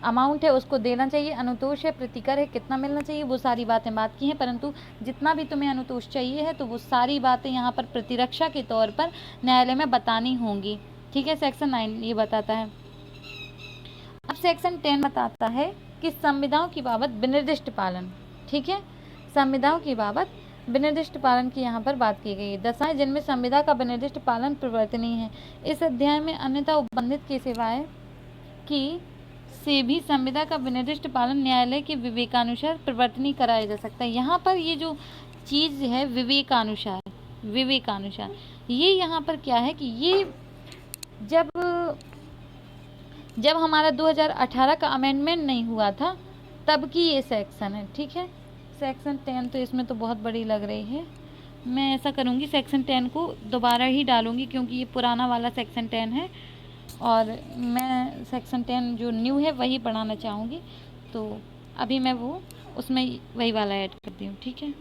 [SPEAKER 1] अमाउंट है उसको देना चाहिए, अनुतोष है, प्रतिकर है, कितना मिलना चाहिए, वो सारी बातें बात की हैं। परंतु जितना भी तुम्हें अनुतोष चाहिए है तो वो सारी बातें यहाँ पर प्रतिरक्षा के तौर पर न्यायालय में बतानी होंगी, ठीक है। सेक्शन 9 ये बताता है। अब सेक्शन 10 बताता है कि संविदाओं की बाबत विनिर्दिष्ट पालन, ठीक है, संविदाओं की बाबत विनिर्दिष्ट पालन की यहाँ पर बात की गई है। दशाएं जिनमें संविदा का विनिर्दिष्ट पालन प्रवर्तनीय है। इस अध्याय में अन्यथा उपबंधित की सेवाएं की से भी संविदा का विनिर्दिष्ट पालन न्यायालय के विवेकानुसार प्रवर्तनीय कराया जा सकता है। यहाँ पर ये जो चीज़ है विवेकानुसार, ये यहाँ पर क्या है कि ये जब हमारा 2018 का अमेंडमेंट नहीं हुआ था तब की ये सेक्शन है, ठीक है। सेक्शन 10 तो इसमें तो बहुत बड़ी लग रही है, मैं ऐसा करूँगी सेक्शन 10 को दोबारा ही डालूँगी क्योंकि ये पुराना वाला सेक्शन 10 है और मैं सेक्शन 10 जो न्यू है वही पढ़ाना चाहूँगी, तो अभी मैं वो उसमें वही वाला ऐड करती हूँ, ठीक है।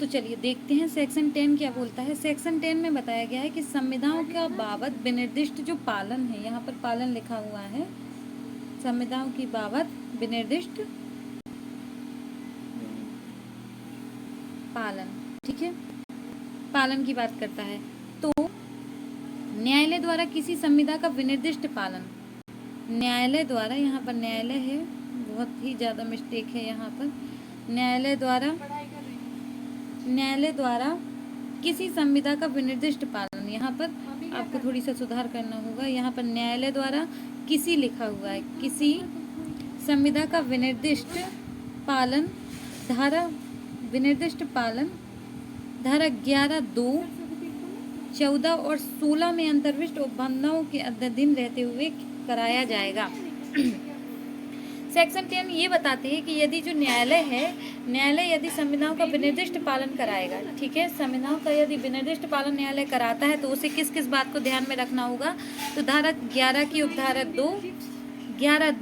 [SPEAKER 1] तो चलिए देखते हैं सेक्शन 10 क्या बोलता है। सेक्शन 10 में बताया गया है कि संविदाओं का बाबत विनिर्दिष्ट जो पालन है, यहाँ पर पालन लिखा हुआ है, संविदाओं की बाबत विनिर्दिष्ट पालन, ठीक है, पालन की बात करता है। तो न्यायालय द्वारा किसी संविदा का विनिर्दिष्ट पालन, न्यायालय द्वारा, यहाँ पर न्यायालय है, बहुत ही ज़्यादा मिस्टेक है यहाँ पर, न्यायालय द्वारा किसी संविदा का विनिर्दिष्ट पालन, यहाँ पर आपको थोड़ी सा सुधार करना होगा, यहाँ पर न्यायालय द्वारा किसी लिखा हुआ है, किसी संविदा का विनिर्दिष्ट पालन, धारा 11, 2, 14 और 16 में अंतर्विष्ट उपबंधों के अधीन रहते हुए कराया जाएगा। सेक्शन 10 ये बताते हैं कि यदि जो न्यायालय यदि संविधाओं का विनिर्दिष्ट पालन कराएगा, ठीक है, संविधाओं का यदि विनिर्दिष्ट पालन न्यायालय कराता है तो उसे किस किस बात को ध्यान में रखना होगा। तो धारा 11 की उपधारा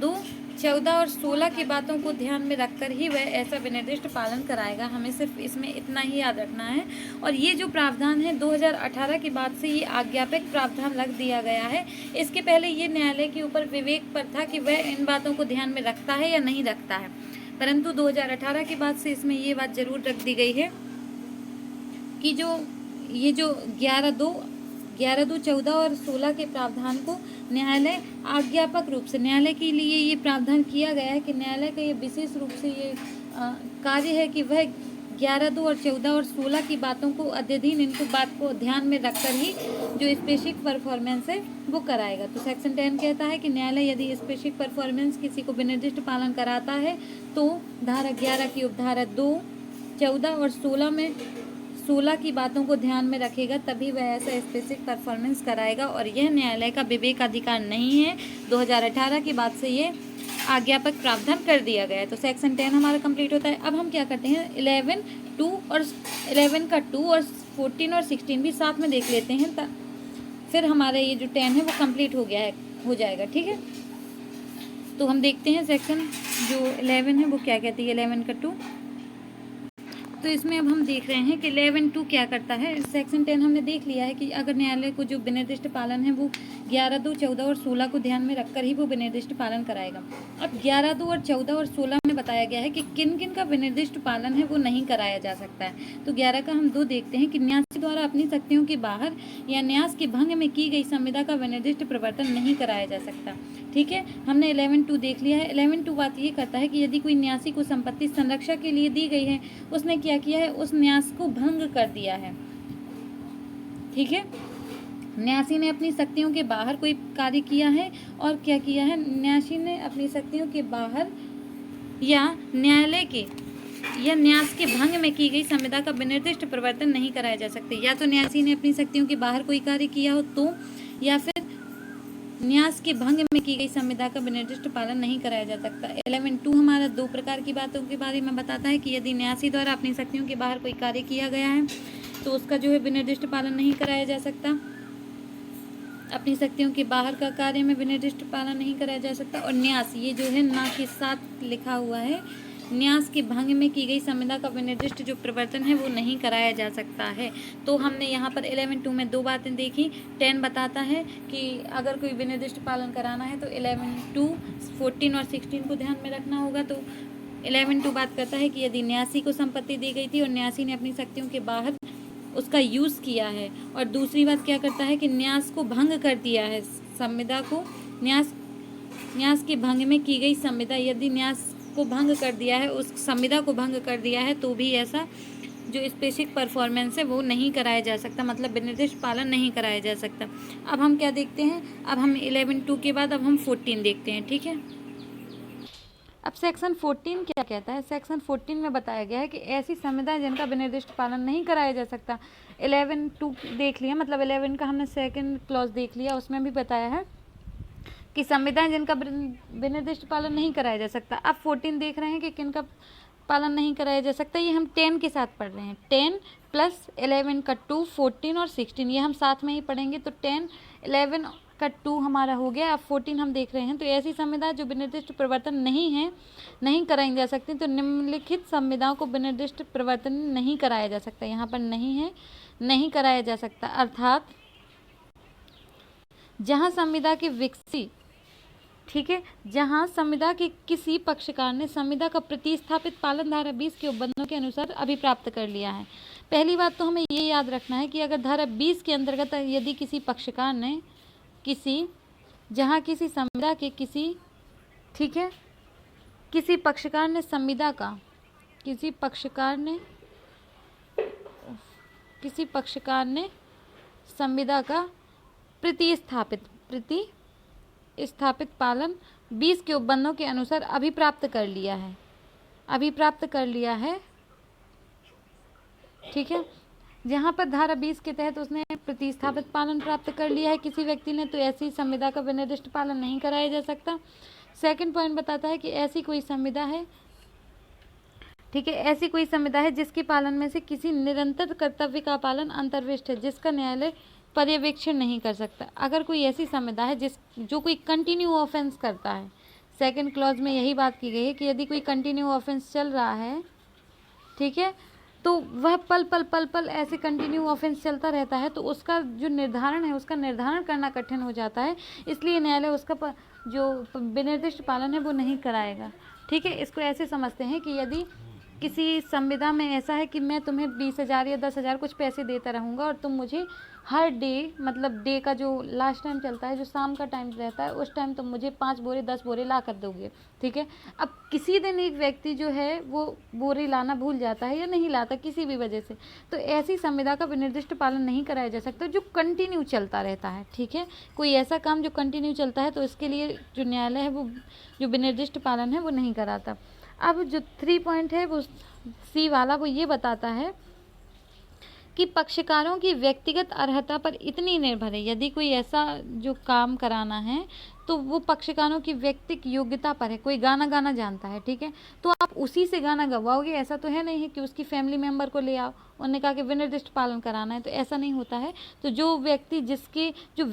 [SPEAKER 1] 2, 14 और 16 की बातों को ध्यान में रखकर ही वह ऐसा विनिर्दिष्ट पालन कराएगा। हमें सिर्फ इसमें इतना ही याद रखना है। और ये जो प्रावधान है 2018 के बाद से ये आज्ञापक प्रावधान रख दिया गया है। इसके पहले ये न्यायालय के ऊपर विवेक पर था कि वह इन बातों को ध्यान में रखता है या नहीं रखता है, परंतु 2018 के बाद से इसमें ये बात जरूर रख दी गई है कि ये जो 11, 2, 14 और 16 के प्रावधान को न्यायालय आज्ञापक रूप से, न्यायालय के लिए ये प्रावधान किया गया है कि न्यायालय का ये विशेष रूप से ये कार्य है कि वह 11, 2 और 14 और 16 की बातों को अध्ययन, इनको बात को ध्यान में रखकर ही जो स्पेसिफिक परफॉर्मेंस है वो कराएगा। तो सेक्शन 10 कहता है कि न्यायालय यदि स्पेसिफिक परफॉर्मेंस किसी को विनिर्दिष्ट पालन कराता है तो धारा 11 की उपधारा 2, 14 और 16 की बातों को ध्यान में रखेगा, तभी वह ऐसा स्पेसिफिक परफॉर्मेंस कराएगा। और यह न्यायालय का विवेकाधिकार नहीं है। 2018 के बाद से ये आज्ञापक प्रावधान कर दिया गया है। तो सेक्शन 10 हमारा कंप्लीट होता है। अब हम क्या करते हैं, 11 का 2 और 14 और 16 भी साथ में देख लेते हैं, फिर हमारा ये जो 10 है वो कंप्लीट हो जाएगा, ठीक है। तो हम देखते हैं सेक्शन जो 11 है वो क्या कहती है, 11 का 2। तो इसमें अब हम देख रहे हैं कि 11(2) क्या करता है। सेक्शन 10 हमने देख लिया है कि अगर न्यायालय को जो विनिर्दिष्ट पालन है वो 11, 2, 14 और 16 को ध्यान में रखकर ही वो विनिर्दिष्ट पालन कराएगा। अब 11, 2 और 14 और 16 में बताया गया है कि किन किन का विनिर्दिष्ट पालन है वो नहीं कराया जा सकता है। तो 11 का हम 2 देखते हैं कि न्यास द्वारा अपनी शक्तियों के बाहर या न्यास के भंग में की गई संविदा का विनिर्दिष्ट प्रवर्तन नहीं कराया जा सकता। ठीक है, हमने 11(2) देख लिया है। 11(2) बात ये करता है कि यदि कोई न्यासी को संपत्ति संरक्षा के लिए दी गई है, उसने क्या किया है, उस न्यास को भंग कर दिया है। ठीक है, न्यासी ने अपनी शक्तियों के बाहर कोई कार्य किया है, और क्या किया है, न्यासी ने अपनी शक्तियों के बाहर या न्यायालय के या न्यास के भंग में की गई संविदा का विनिर्दिष्ट प्रवर्तन नहीं कराया जा सकता। या तो न्यासी ने अपनी शक्तियों के बाहर कोई कार्य किया हो तो, या फिर न्यास के भंग में की गई संविदा का विनिर्दिष्ट पालन नहीं कराया जा सकता। 11(2) हमारा 2 प्रकार की बातों के बारे में बताता है कि यदि न्यासी द्वारा अपनी शक्तियों के बाहर कोई कार्य किया गया है तो उसका जो है विनिर्दिष्ट पालन नहीं कराया जा सकता। अपनी शक्तियों के बाहर का कार्य में विनिर्दिष्ट पालन नहीं कराया जा सकता। और न्यास, ये जो है ना के साथ लिखा हुआ है, न्यास के भंग में की गई संविदा का विनिर्दिष्ट जो प्रवर्तन है वो नहीं कराया जा सकता है। तो हमने यहाँ पर 11(2) में 2 बातें देखी। 10 बताता है कि अगर कोई विनिर्दिष्ट पालन कराना है तो 11(2), 14 और 16 को ध्यान में रखना होगा। तो 11(2) बात करता है कि यदि न्यासी को संपत्ति दी गई थी और न्यासी ने अपनी शक्तियों के बाहर उसका यूज़ किया है, और दूसरी बात क्या करता है कि न्यास को भंग कर दिया है, संविदा को न्यास के भंग में की गई संविदा, यदि न्यास को भंग कर दिया है, उस संविदा को भंग कर दिया है, तो भी ऐसा जो स्पेसिफिक परफॉर्मेंस है वो नहीं कराया जा सकता, मतलब विनिर्दिष्ट पालन नहीं कराया जा सकता। अब हम क्या देखते हैं, अब हम 11(2) के बाद अब हम 14 देखते हैं। ठीक है, अब सेक्शन 14 क्या कहता है। सेक्शन 14 में बताया गया है कि ऐसी संविधाएं जिनका विनिर्दिष्ट पालन नहीं कराया जा सकता। 11(2) देख लिया, मतलब 11 का हमने सेकंड क्लॉज देख लिया, उसमें भी बताया है कि संविधाएं जिनका विनिर्दिष्ट पालन नहीं कराया जा सकता। अब 14 देख रहे हैं कि किनका पालन नहीं कराया जा सकता। ये हम 10 के साथ पढ़ रहे हैं, 10 प्लस 11 का 2, 14 और 16, ये हम साथ में ही पढ़ेंगे। तो 10, 11 का 2 हमारा हो गया। अब 14 हम देख रहे हैं। तो ऐसी संविदा जो विनिर्दिष्ट प्रवर्तन नहीं कराई जा सकती, तो निम्नलिखित संविदाओं को विनिर्दिष्ट प्रवर्तन नहीं कराया जा सकता। यहाँ पर नहीं है, नहीं कराया जा सकता, अर्थात जहाँ संविदा के विकसी, ठीक है, जहाँ संविदा के किसी पक्षकार ने संविदा का प्रतिस्थापित पालन धारा 20 के उपबंधों के अनुसार अभिप्राप्त कर लिया है। पहली बात तो हमें ये याद रखना है कि अगर धारा 20 के अंतर्गत यदि किसी पक्षकार ने जहाँ किसी संविदा के किसी, ठीक है, किसी पक्षकार ने संविदा का संविदा का प्रतिस्थापित पालन 20 के उपबंधों के अनुसार अभिप्राप्त कर लिया है, ठीक है, जहाँ पर धारा 20 के तहत उसने प्रतिस्थापित पालन प्राप्त कर लिया है किसी व्यक्ति ने, तो ऐसी संविदा का विनिर्दिष्ट पालन नहीं कराया जा सकता। सेकंड पॉइंट बताता है कि ऐसी कोई संविदा है, ठीक है, ऐसी कोई संविदा है जिसके पालन में से किसी निरंतर कर्तव्य का पालन अंतर्विष्ट है, जिसका न्यायालय पर्यवेक्षण नहीं कर सकता। अगर कोई ऐसी संविदा है जो कोई कंटिन्यू ऑफेंस करता है, सेकंड क्लॉज में यही बात की गई है कि यदि कोई कंटिन्यू ऑफेंस चल रहा है, ठीक है, तो वह पल ऐसे कंटिन्यू ऑफेंस चलता रहता है, तो उसका जो निर्धारण है उसका निर्धारण करना कठिन हो जाता है, इसलिए न्यायालय उसका जो विनिर्दिष्ट पालन है वो नहीं कराएगा। ठीक है, इसको ऐसे समझते हैं कि यदि किसी संविदा में ऐसा है कि मैं तुम्हें 20,000 या 10,000 कुछ पैसे देता रहूँगा और तुम मुझे हर डे, मतलब डे का जो लास्ट टाइम चलता है, जो शाम का टाइम रहता है, उस टाइम तुम मुझे 5 बोरे 10 बोरे ला कर दोगे। ठीक है, अब किसी दिन एक व्यक्ति जो है वो बोरे लाना भूल जाता है या नहीं लाता किसी भी वजह से, तो ऐसी संविदा का विनिर्दिष्ट पालन नहीं कराया जा सकता जो कंटिन्यू चलता रहता है। ठीक है, कोई ऐसा काम जो कंटिन्यू चलता है तो इसके लिए जो न्यायालय है वो जो विनिर्दिष्ट पालन है वो नहीं कराता। अब जो 3 पॉइंट है वो सी वाला, वो ये बताता है कि पक्षकारों की व्यक्तिगत अर्हता पर इतनी निर्भर है, यदि कोई ऐसा जो काम कराना है तो वो पक्षकारों की व्यक्तिगत योग्यता पर है। कोई गाना जानता है, ठीक है, तो आप उसी से गाना गवाओगे, ऐसा तो है नहीं है कि उसकी फैमिली मेंबर को ले आओ, उन्होंने कहा कि विनिर्दिष्ट पालन कराना है, तो ऐसा नहीं होता है। तो जो व्यक्ति जो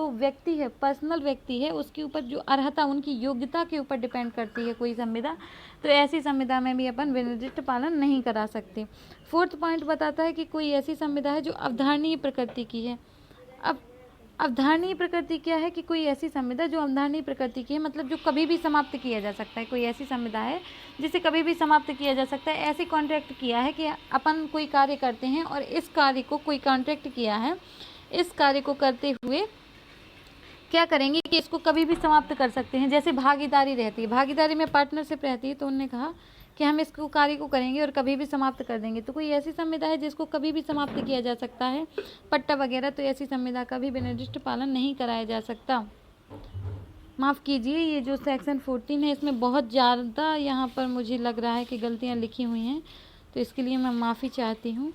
[SPEAKER 1] व्यक्ति है, पर्सनल व्यक्ति है, उसके ऊपर जो अर्हता, उनकी योग्यता के ऊपर डिपेंड करती है कोई संविदा, तो ऐसी संविदा में भी अपन विनिर्दिष्ट पालन नहीं करा सकते। 4th पॉइंट बताता है कि कोई ऐसी संविदा है जो अवधारणीय प्रकृति की है। अब अवधारणीय प्रकृति क्या है कि कोई ऐसी संविदा जो अवधारणीय प्रकृति की है, मतलब जो कभी भी समाप्त किया जा सकता है। कोई ऐसी संविदा है जिसे कभी भी समाप्त किया जा सकता है। ऐसे कॉन्ट्रैक्ट किया है कि अपन कोई कार्य करते हैं और इस कार्य को कोई कॉन्ट्रैक्ट किया है, इस कार्य को करते हुए क्या करेंगे कि इसको कभी भी समाप्त कर सकते हैं। जैसे भागीदारी रहती है, भागीदारी में पार्टनरशिप रहती है, तो उन्होंने कहा कि हम इसको कार्य को करेंगे और कभी भी समाप्त कर देंगे। तो कोई ऐसी संविदा है जिसको कभी भी समाप्त किया जा सकता है, पट्टा वगैरह, तो ऐसी संविदा का भी विनिर्दिष्ट पालन नहीं कराया जा सकता। माफ़ कीजिए, ये जो सेक्शन 14 है इसमें बहुत ज़्यादा यहाँ पर मुझे लग रहा है कि गलतियाँ लिखी हुई हैं, तो इसके लिए मैं माफ़ी चाहती हूँ।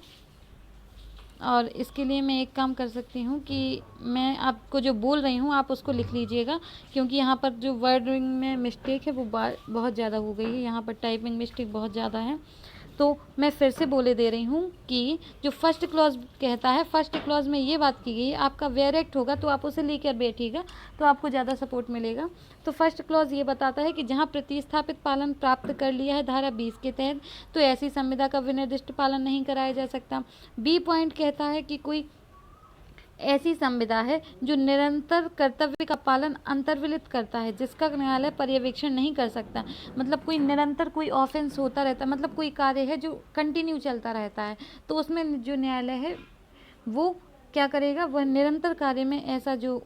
[SPEAKER 1] और इसके लिए मैं एक काम कर सकती हूँ कि मैं आपको जो बोल रही हूँ आप उसको लिख लीजिएगा, क्योंकि यहाँ पर जो वर्डिंग में मिस्टेक है वो बहुत ज़्यादा हो गई है, यहाँ पर टाइपिंग मिस्टेक बहुत ज़्यादा है। तो मैं फिर से बोले दे रही हूँ कि जो फर्स्ट क्लॉज कहता है, फर्स्ट क्लॉज में ये बात की गई है, आपका वेरेक्ट होगा तो आप उसे लेकर बैठिएगा तो आपको ज़्यादा सपोर्ट मिलेगा। तो फर्स्ट क्लॉज ये बताता है कि जहाँ प्रतिस्थापित पालन प्राप्त कर लिया है धारा 20 के तहत, तो ऐसी संविदा का विनिर्दिष्ट पालन नहीं कराया जा सकता। बी पॉइंट कहता है कि कोई ऐसी संविदा है जो निरंतर कर्तव्य का पालन अंतर्विलित करता है, जिसका न्यायालय पर्यवेक्षण नहीं कर सकता। मतलब कोई निरंतर कोई ऑफेंस होता रहता है, मतलब कोई कार्य है जो कंटिन्यू चलता रहता है, तो उसमें जो न्यायालय है वो क्या करेगा, वह निरंतर कार्य में ऐसा जो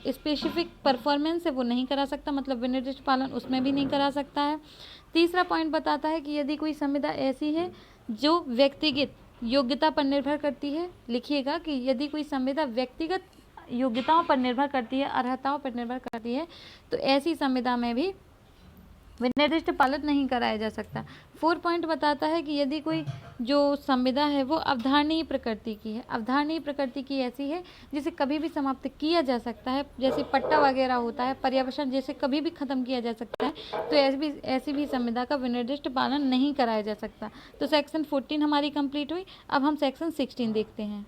[SPEAKER 1] स्पेसिफिक परफॉर्मेंस है वो नहीं करा सकता, मतलब विनिर्दिष्ट पालन उसमें भी नहीं करा सकता है। तीसरा पॉइंट बताता है कि यदि कोई संविदा ऐसी है जो व्यक्तिगत योग्यता पर निर्भर करती है, लिखिएगा कि यदि कोई संविदा व्यक्तिगत योग्यताओं पर निर्भर करती है, अर्हताओं पर निर्भर करती है, तो ऐसी संविदा में भी विनिर्दिष्ट पालन नहीं कराया जा सकता। 4 पॉइंट बताता है कि यदि कोई जो संविदा है वो अवधारणीय प्रकृति की है, अवधारणीय प्रकृति की ऐसी है जिसे कभी भी समाप्त किया जा सकता है, जैसे पट्टा वगैरह होता है, पर्यवेक्षण जैसे कभी भी खत्म किया जा सकता है, तो ऐसी भी संविदा का विनिर्दिष्ट पालन नहीं कराया जा सकता। तो सेक्शन 14 हमारी कंप्लीट हुई। अब हम सेक्शन 16 देखते हैं।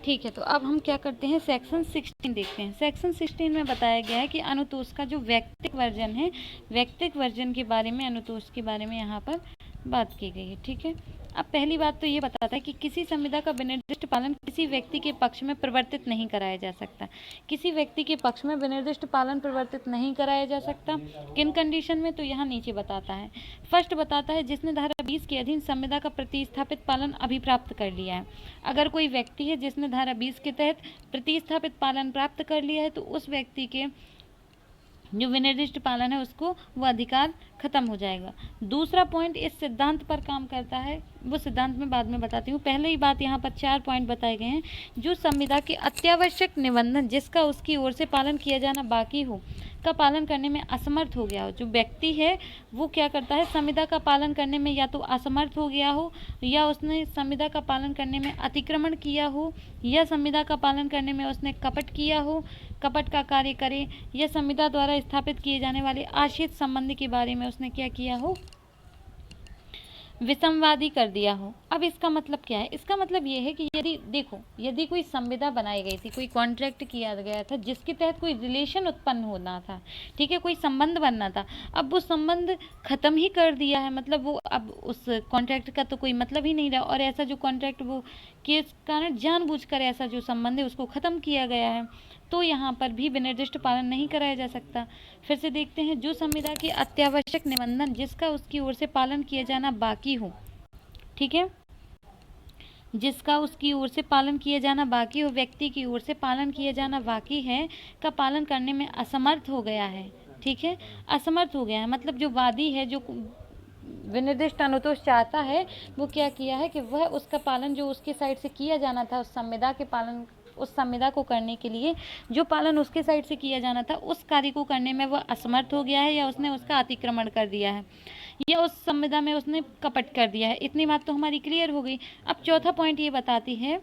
[SPEAKER 1] ठीक है, तो अब हम क्या करते हैं, सेक्शन 16 देखते हैं। सेक्शन 16 में बताया गया है कि अनुतोष का जो व्यक्तिक वर्जन है, व्यक्तिक वर्जन के बारे में, अनुतोष के बारे में यहाँ पर बात की गई है। ठीक है, अब पहली बात तो ये बताता है कि किसी संविदा का विनिर्दिष्ट पालन किसी व्यक्ति के पक्ष में प्रवर्तित नहीं कराया जा सकता। किसी व्यक्ति के पक्ष में विनिर्दिष्ट पालन प्रवर्तित नहीं कराया जा सकता। किन कंडीशन में, तो यहाँ नीचे बताता है। फर्स्ट बताता है जिसने धारा 20 के अधीन संविदा का प्रतिस्थापित पालन अभिप्राप्त कर लिया है। अगर कोई व्यक्ति है जिसने धारा 20 के तहत प्रतिस्थापित पालन प्राप्त कर लिया है, तो उस व्यक्ति के जो विनिर्दिष्ट पालन है उसको वो अधिकार खत्म हो जाएगा। दूसरा पॉइंट इस सिद्धांत पर काम करता है, वो सिद्धांत में बाद में बताती हूँ। पहले ही बात यहाँ पर 4 पॉइंट बताए गए हैं। जो संविदा के अत्यावश्यक निबंधन जिसका उसकी ओर से पालन किया जाना बाकी हो का पालन करने में असमर्थ हो गया हो, जो व्यक्ति है वो क्या करता है, संविदा का पालन करने में या तो असमर्थ हो गया हो, या उसने संविदा का पालन करने में अतिक्रमण किया हो, या संविदा का पालन करने में उसने कपट किया हो, कपट का कार्य करे, या संविदा द्वारा स्थापित किए जाने वाले आश्रित संबंध के बारे में उसने क्या किया हो, विसंवादी कर दिया हो। अब इसका मतलब क्या है, इसका मतलब ये है कि यदि कोई संविदा बनाई गई थी, कोई कॉन्ट्रैक्ट किया गया था जिसके तहत कोई रिलेशन उत्पन्न होना था, ठीक है, कोई संबंध बनना था, अब वो संबंध खत्म ही कर दिया है, मतलब वो अब उस कॉन्ट्रैक्ट का तो कोई मतलब ही नहीं रहा, और ऐसा जो कॉन्ट्रैक्ट वो के कारण जानबूझकर ऐसा जो संबंध है उसको खत्म किया गया है, तो यहाँ पर भी विनिर्दिष्ट पालन नहीं कराया जा सकता। फिर से देखते हैं, जो संविदा के अत्यावश्यक निबंधन जिसका उसकी ओर से पालन किया जाना बाकी हो, ठीक है, जिसका उसकी ओर से पालन किया जाना बाकी हो, व्यक्ति की ओर से पालन किया जाना बाकी है, का पालन करने में असमर्थ हो गया है, ठीक है, असमर्थ हो गया है, मतलब जो वादी है, जो विनिर्दिष्ट अनुतोष चाहता है, वो क्या किया है कि वह उसका पालन जो उसके साइड से किया जाना था, उस संविदा के पालन, उस संविदा को करने के लिए जो पालन उसके साइड से किया जाना था, उस कार्य को करने में वह असमर्थ हो गया है, या उसने उसका अतिक्रमण कर दिया है, या उस संविदा में उसने कपट कर दिया है। इतनी बात तो हमारी क्लियर हो गई। अब चौथा पॉइंट ये बताती है,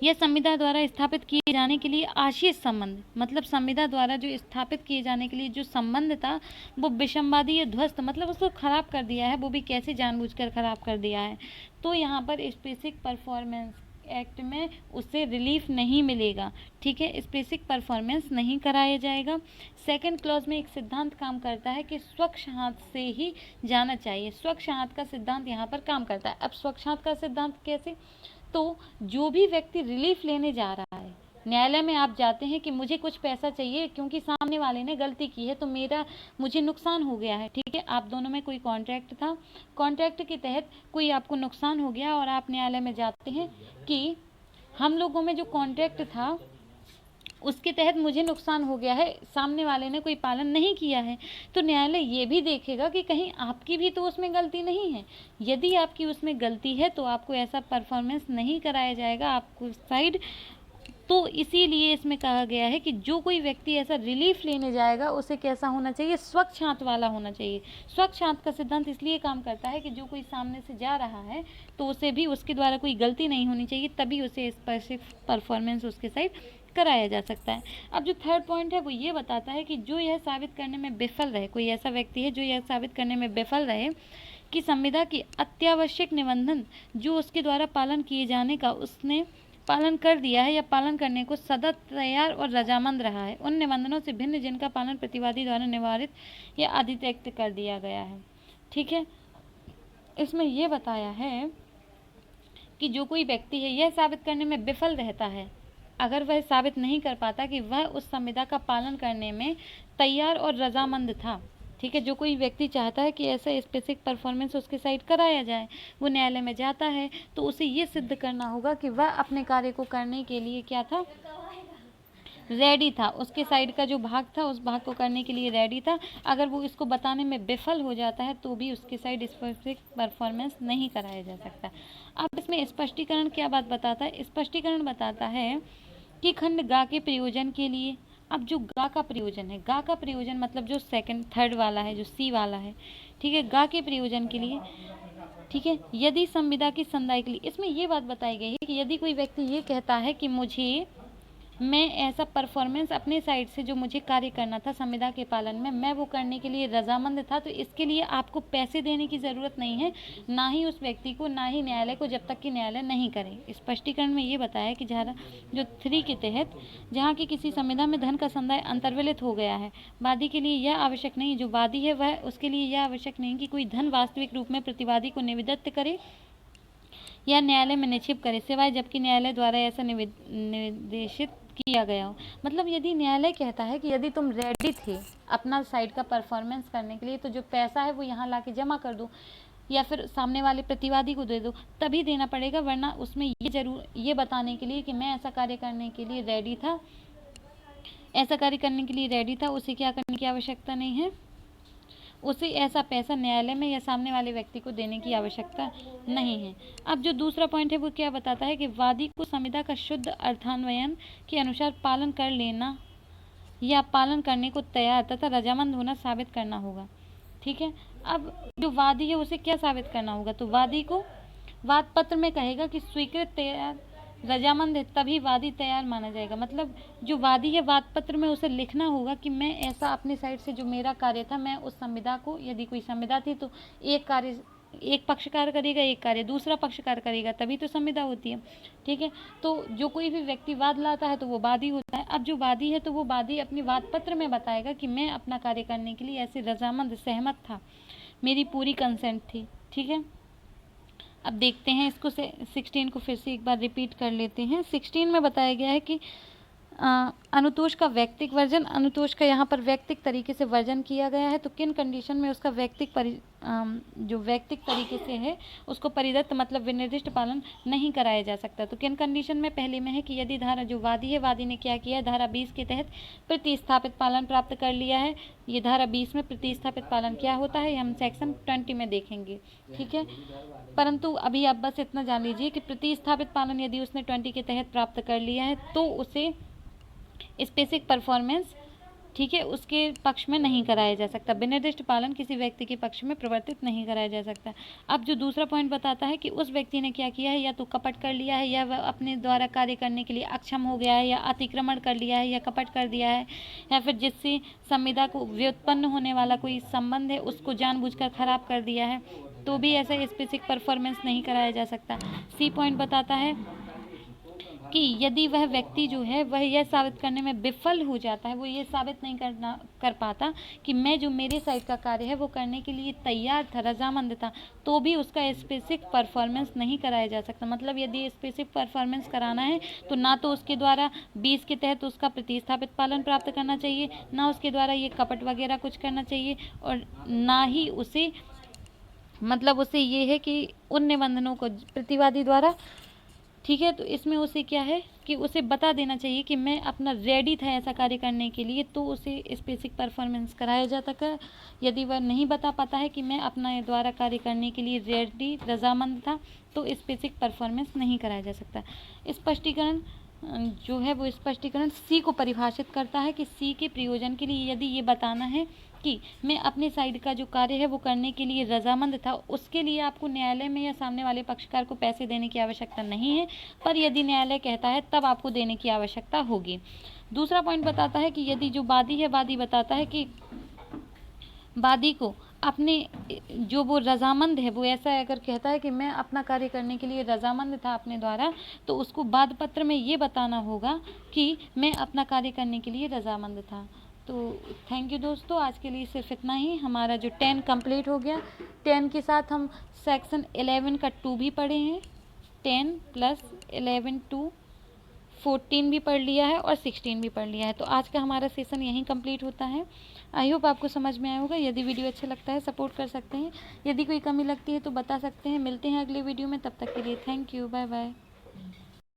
[SPEAKER 1] यह संविदा द्वारा स्थापित किए जाने के लिए आश्रित संबंध, मतलब संविदा द्वारा जो स्थापित किए जाने के लिए जो संबंध था वो विसंवादी या ध्वस्त, मतलब उसको खराब कर दिया है, वो भी कैसे, जानबूझकर खराब कर दिया है, तो यहाँ पर स्पेसिफिक परफॉर्मेंस एक्ट में उससे रिलीफ नहीं मिलेगा, ठीक है, स्पेसिफिक परफॉर्मेंस नहीं कराया जाएगा। सेकंड क्लॉज में एक सिद्धांत काम करता है कि स्वच्छ हाथ से ही जाना चाहिए, स्वच्छ हाथ का सिद्धांत यहाँ पर काम करता है। अब स्वच्छ हाथ का सिद्धांत कैसे, तो जो भी व्यक्ति रिलीफ लेने जा रहा है, न्यायालय में आप जाते हैं कि मुझे कुछ पैसा चाहिए क्योंकि सामने वाले ने गलती की है, तो मुझे नुकसान हो गया है, ठीक है, आप दोनों में कोई कॉन्ट्रैक्ट था, कॉन्ट्रैक्ट के तहत कोई आपको नुकसान हो गया और आप न्यायालय में जाते हैं कि हम लोगों में जो कॉन्ट्रैक्ट था उसके तहत मुझे नुकसान हो गया है, सामने वाले ने कोई पालन नहीं किया है, तो न्यायालय ये भी देखेगा कि कहीं आपकी भी तो उसमें गलती नहीं है। यदि आपकी उसमें गलती है तो आपको ऐसा परफॉर्मेंस नहीं कराया जाएगा आपको साइड। तो इसीलिए इसमें कहा गया है कि जो कोई व्यक्ति ऐसा रिलीफ लेने जाएगा उसे कैसा होना चाहिए, स्वच्छ हाथ वाला होना चाहिए। स्वच्छ हाथ का सिद्धांत इसलिए काम करता है कि जो कोई सामने से जा रहा है तो उसे भी उसके द्वारा कोई गलती नहीं होनी चाहिए, तभी उसे स्पेसिफिक परफॉर्मेंस उसके साइड कराया जा सकता है। अब जो थर्ड पॉइंट है वो ये बताता है कि जो यह साबित करने में विफल रहे, कोई ऐसा व्यक्ति है जो यह साबित करने में विफल रहे कि संविदा की अत्यावश्यक निबंधन जो उसके द्वारा पालन किए जाने का उसने पालन कर दिया है या पालन करने को सदा तैयार और रजामंद रहा है, उन निबंधनों से भिन्न जिनका पालन प्रतिवादी द्वारा निवारित या अधित्यक्त कर दिया गया है। ठीक है, इसमें यह बताया है कि जो कोई व्यक्ति है यह साबित करने में विफल रहता है, अगर वह साबित नहीं कर पाता कि वह उस संविदा का पालन करने में तैयार और रजामंद था। ठीक है, जो कोई व्यक्ति चाहता है कि ऐसा स्पेसिफिक परफॉर्मेंस उसके साइड कराया जाए, वो न्यायालय में जाता है तो उसे ये सिद्ध करना होगा कि वह अपने कार्य को करने के लिए क्या था, रेडी था, उसके साइड का जो भाग था उस भाग को करने के लिए रेडी था। अगर वो इसको बताने में विफल हो जाता है तो भी उसके साइड स्पेसिफिक परफॉर्मेंस नहीं कराया जा सकता। अब इसमें स्पष्टीकरण क्या बात बताता है, स्पष्टीकरण बताता है कि खंड गा के प्रयोजन के लिए, अब जो गा का प्रयोजन है, गा का प्रयोजन मतलब जो सेकंड थर्ड वाला है, जो सी वाला है, ठीक है, गा के प्रयोजन के लिए, ठीक है, यदि संविदा की संदाई के लिए, इसमें ये बात बताई गई है कि यदि कोई व्यक्ति ये कहता है कि मुझे मैं ऐसा परफॉर्मेंस अपने साइड से जो मुझे कार्य करना था संविदा के पालन में, मैं वो करने के लिए रजामंद था, तो इसके लिए आपको पैसे देने की ज़रूरत नहीं है, ना ही उस व्यक्ति को, ना ही न्यायालय को, जब तक कि न्यायालय नहीं करे। स्पष्टीकरण में ये बताया कि धारा जो 3 के तहत जहाँ की किसी संविदा में धन का संदाय अंतर्विलित हो गया है, वादी के लिए यह आवश्यक नहीं, जो वादी है वह उसके लिए यह आवश्यक नहीं कि कोई धन वास्तविक रूप में प्रतिवादी को निवेदित करे या न्यायालय में निक्षेप करे, सिवाय जबकि न्यायालय द्वारा ऐसा निर्देशित किया गया हो। मतलब यदि न्यायालय कहता है कि यदि तुम रेडी थे अपना साइड का परफॉर्मेंस करने के लिए तो जो पैसा है वो यहाँ ला के जमा कर दो या फिर सामने वाले प्रतिवादी को दे दो, तभी देना पड़ेगा, वरना उसमें ये जरूर ये बताने के लिए कि मैं ऐसा कार्य करने के लिए रेडी था, ऐसा कार्य करने के लिए रेडी था, उसे क्या करने की आवश्यकता नहीं है, उसे ऐसा पैसा न्यायालय में या सामने वाले व्यक्ति को देने की आवश्यकता नहीं है। अब जो दूसरा पॉइंट है वो क्या बताता है कि वादी को संविदा का शुद्ध अर्थान्वयन के अनुसार पालन कर लेना या पालन करने को तैयार तथा रजामंद होना साबित करना होगा। ठीक है, अब जो वादी है उसे क्या साबित करना होगा, तो वादी को वाद पत्र में कहेगा कि स्वीकृत तैयार रजामंद है, तभी वादी तैयार माना जाएगा। मतलब जो वादी है वाद पत्र में उसे लिखना होगा कि मैं ऐसा अपने साइड से जो मेरा कार्य था, मैं उस संविदा को, यदि कोई संविदा थी तो एक पक्षकार करेगा, एक कार्य दूसरा पक्षकार करेगा, तभी तो संविदा होती है। ठीक है, तो जो कोई भी व्यक्ति वाद लाता है तो वो वादी होता है। अब जो वादी है तो वो वादी अपने वाद पत्र में बताएगा कि मैं अपना कार्य करने के लिए ऐसे रजामंद सहमत था, मेरी पूरी कंसेंट थी। ठीक है, अब देखते हैं इसको 16 को फिर से एक बार रिपीट कर लेते हैं। 16 में बताया गया है कि अनुतोष का व्यक्तिक वर्जन, अनुतोष का यहाँ पर व्यक्तिक तरीके से वर्जन किया गया है, तो किन कंडीशन में उसका जो व्यक्तिक तरीके से है उसको परिदत्त मतलब विनिर्दिष्ट पालन नहीं कराया जा सकता। तो किन कंडीशन में, पहले में है कि यदि धारा जो वादी है, वादी ने क्या किया है, धारा 20 के तहत प्रतिस्थापित पालन प्राप्त कर लिया है। ये धारा 20 में प्रतिस्थापित पालन क्या होता है हम सेक्शन 20 में देखेंगे। ठीक है, परंतु अभी आप बस इतना जान लीजिए कि प्रतिस्थापित पालन यदि उसने 20 के तहत प्राप्त कर लिया है तो उसे स्पेसिफिक परफॉर्मेंस, ठीक है, उसके पक्ष में नहीं कराया जा सकता। विनिर्दिष्ट पालन किसी व्यक्ति के पक्ष में प्रवर्तित नहीं कराया जा सकता। अब जो दूसरा पॉइंट बताता है कि उस व्यक्ति ने क्या किया है, या तो कपट कर लिया है, या वह अपने द्वारा कार्य करने के लिए अक्षम हो गया है, या अतिक्रमण कर लिया है, या कपट कर दिया है, या फिर जिससे संविदा को व्युत्पन्न होने वाला कोई संबंध है उसको जानबूझकर खराब कर दिया है, तो भी ऐसा स्पेसिफिक परफॉर्मेंस नहीं कराया जा सकता। सी पॉइंट बताता है कि यदि वह व्यक्ति जो है वह यह साबित करने में विफल हो जाता है, वो ये साबित नहीं कर पाता कि मैं जो मेरे साइड का कार्य है वो करने के लिए तैयार था, रजामंद था, तो भी उसका स्पेसिफिक परफॉर्मेंस नहीं कराया जा सकता। मतलब यदि स्पेसिफिक परफॉर्मेंस कराना है तो ना तो उसके द्वारा 20 के तहत उसका प्रतिस्थापित पालन प्राप्त करना चाहिए, ना उसके द्वारा ये कपट वगैरह कुछ करना चाहिए, और ना ही उसे मतलब उसे ये है कि उन निबंधनों को प्रतिवादी द्वारा, ठीक है। तो इसमें उसे क्या है कि उसे बता देना चाहिए कि मैं अपना रेडी था ऐसा कार्य करने के लिए, तो उसे स्पेसिफिक परफॉर्मेंस कराया जाता है। यदि वह नहीं बता पाता है कि मैं अपना द्वारा कार्य करने के लिए रेडी रजामंद था, तो स्पेसिफिक परफॉर्मेंस नहीं कराया जा सकता। स्पष्टीकरण जो है वो स्पष्टीकरण सी को परिभाषित करता है कि सी के प्रयोजन के लिए यदि ये बताना है कि मैं अपने साइड का जो कार्य है वो करने के लिए रजामंद था, उसके लिए आपको न्यायालय में या सामने वाले पक्षकार को पैसे देने की आवश्यकता नहीं है, पर यदि न्यायालय कहता है तब आपको देने की आवश्यकता होगी। दूसरा पॉइंट बताता है कि यदि जो वादी है, वादी बताता है कि वादी को अपने जो वो रजामंद है, वो ऐसा अगर कहता है कि मैं अपना कार्य करने के लिए रजामंद था अपने द्वारा, तो उसको वाद पत्र में ये बताना होगा कि मैं अपना कार्य करने के लिए रजामंद था। तो थैंक यू दोस्तों, आज के लिए सिर्फ इतना ही। हमारा जो 10 कंप्लीट हो गया। 10 के साथ हम सेक्शन 11 का 2 भी पढ़े हैं। 10 + 11 2 14 भी पढ़ लिया है और 16 भी पढ़ लिया है। तो आज का हमारा सेशन यहीं कंप्लीट होता है। आई होप आपको समझ में आया होगा। यदि वीडियो अच्छा लगता है सपोर्ट कर सकते हैं, यदि कोई कमी लगती है तो बता सकते हैं। मिलते हैं अगले वीडियो में, तब तक के लिए थैंक यू, बाय बाय।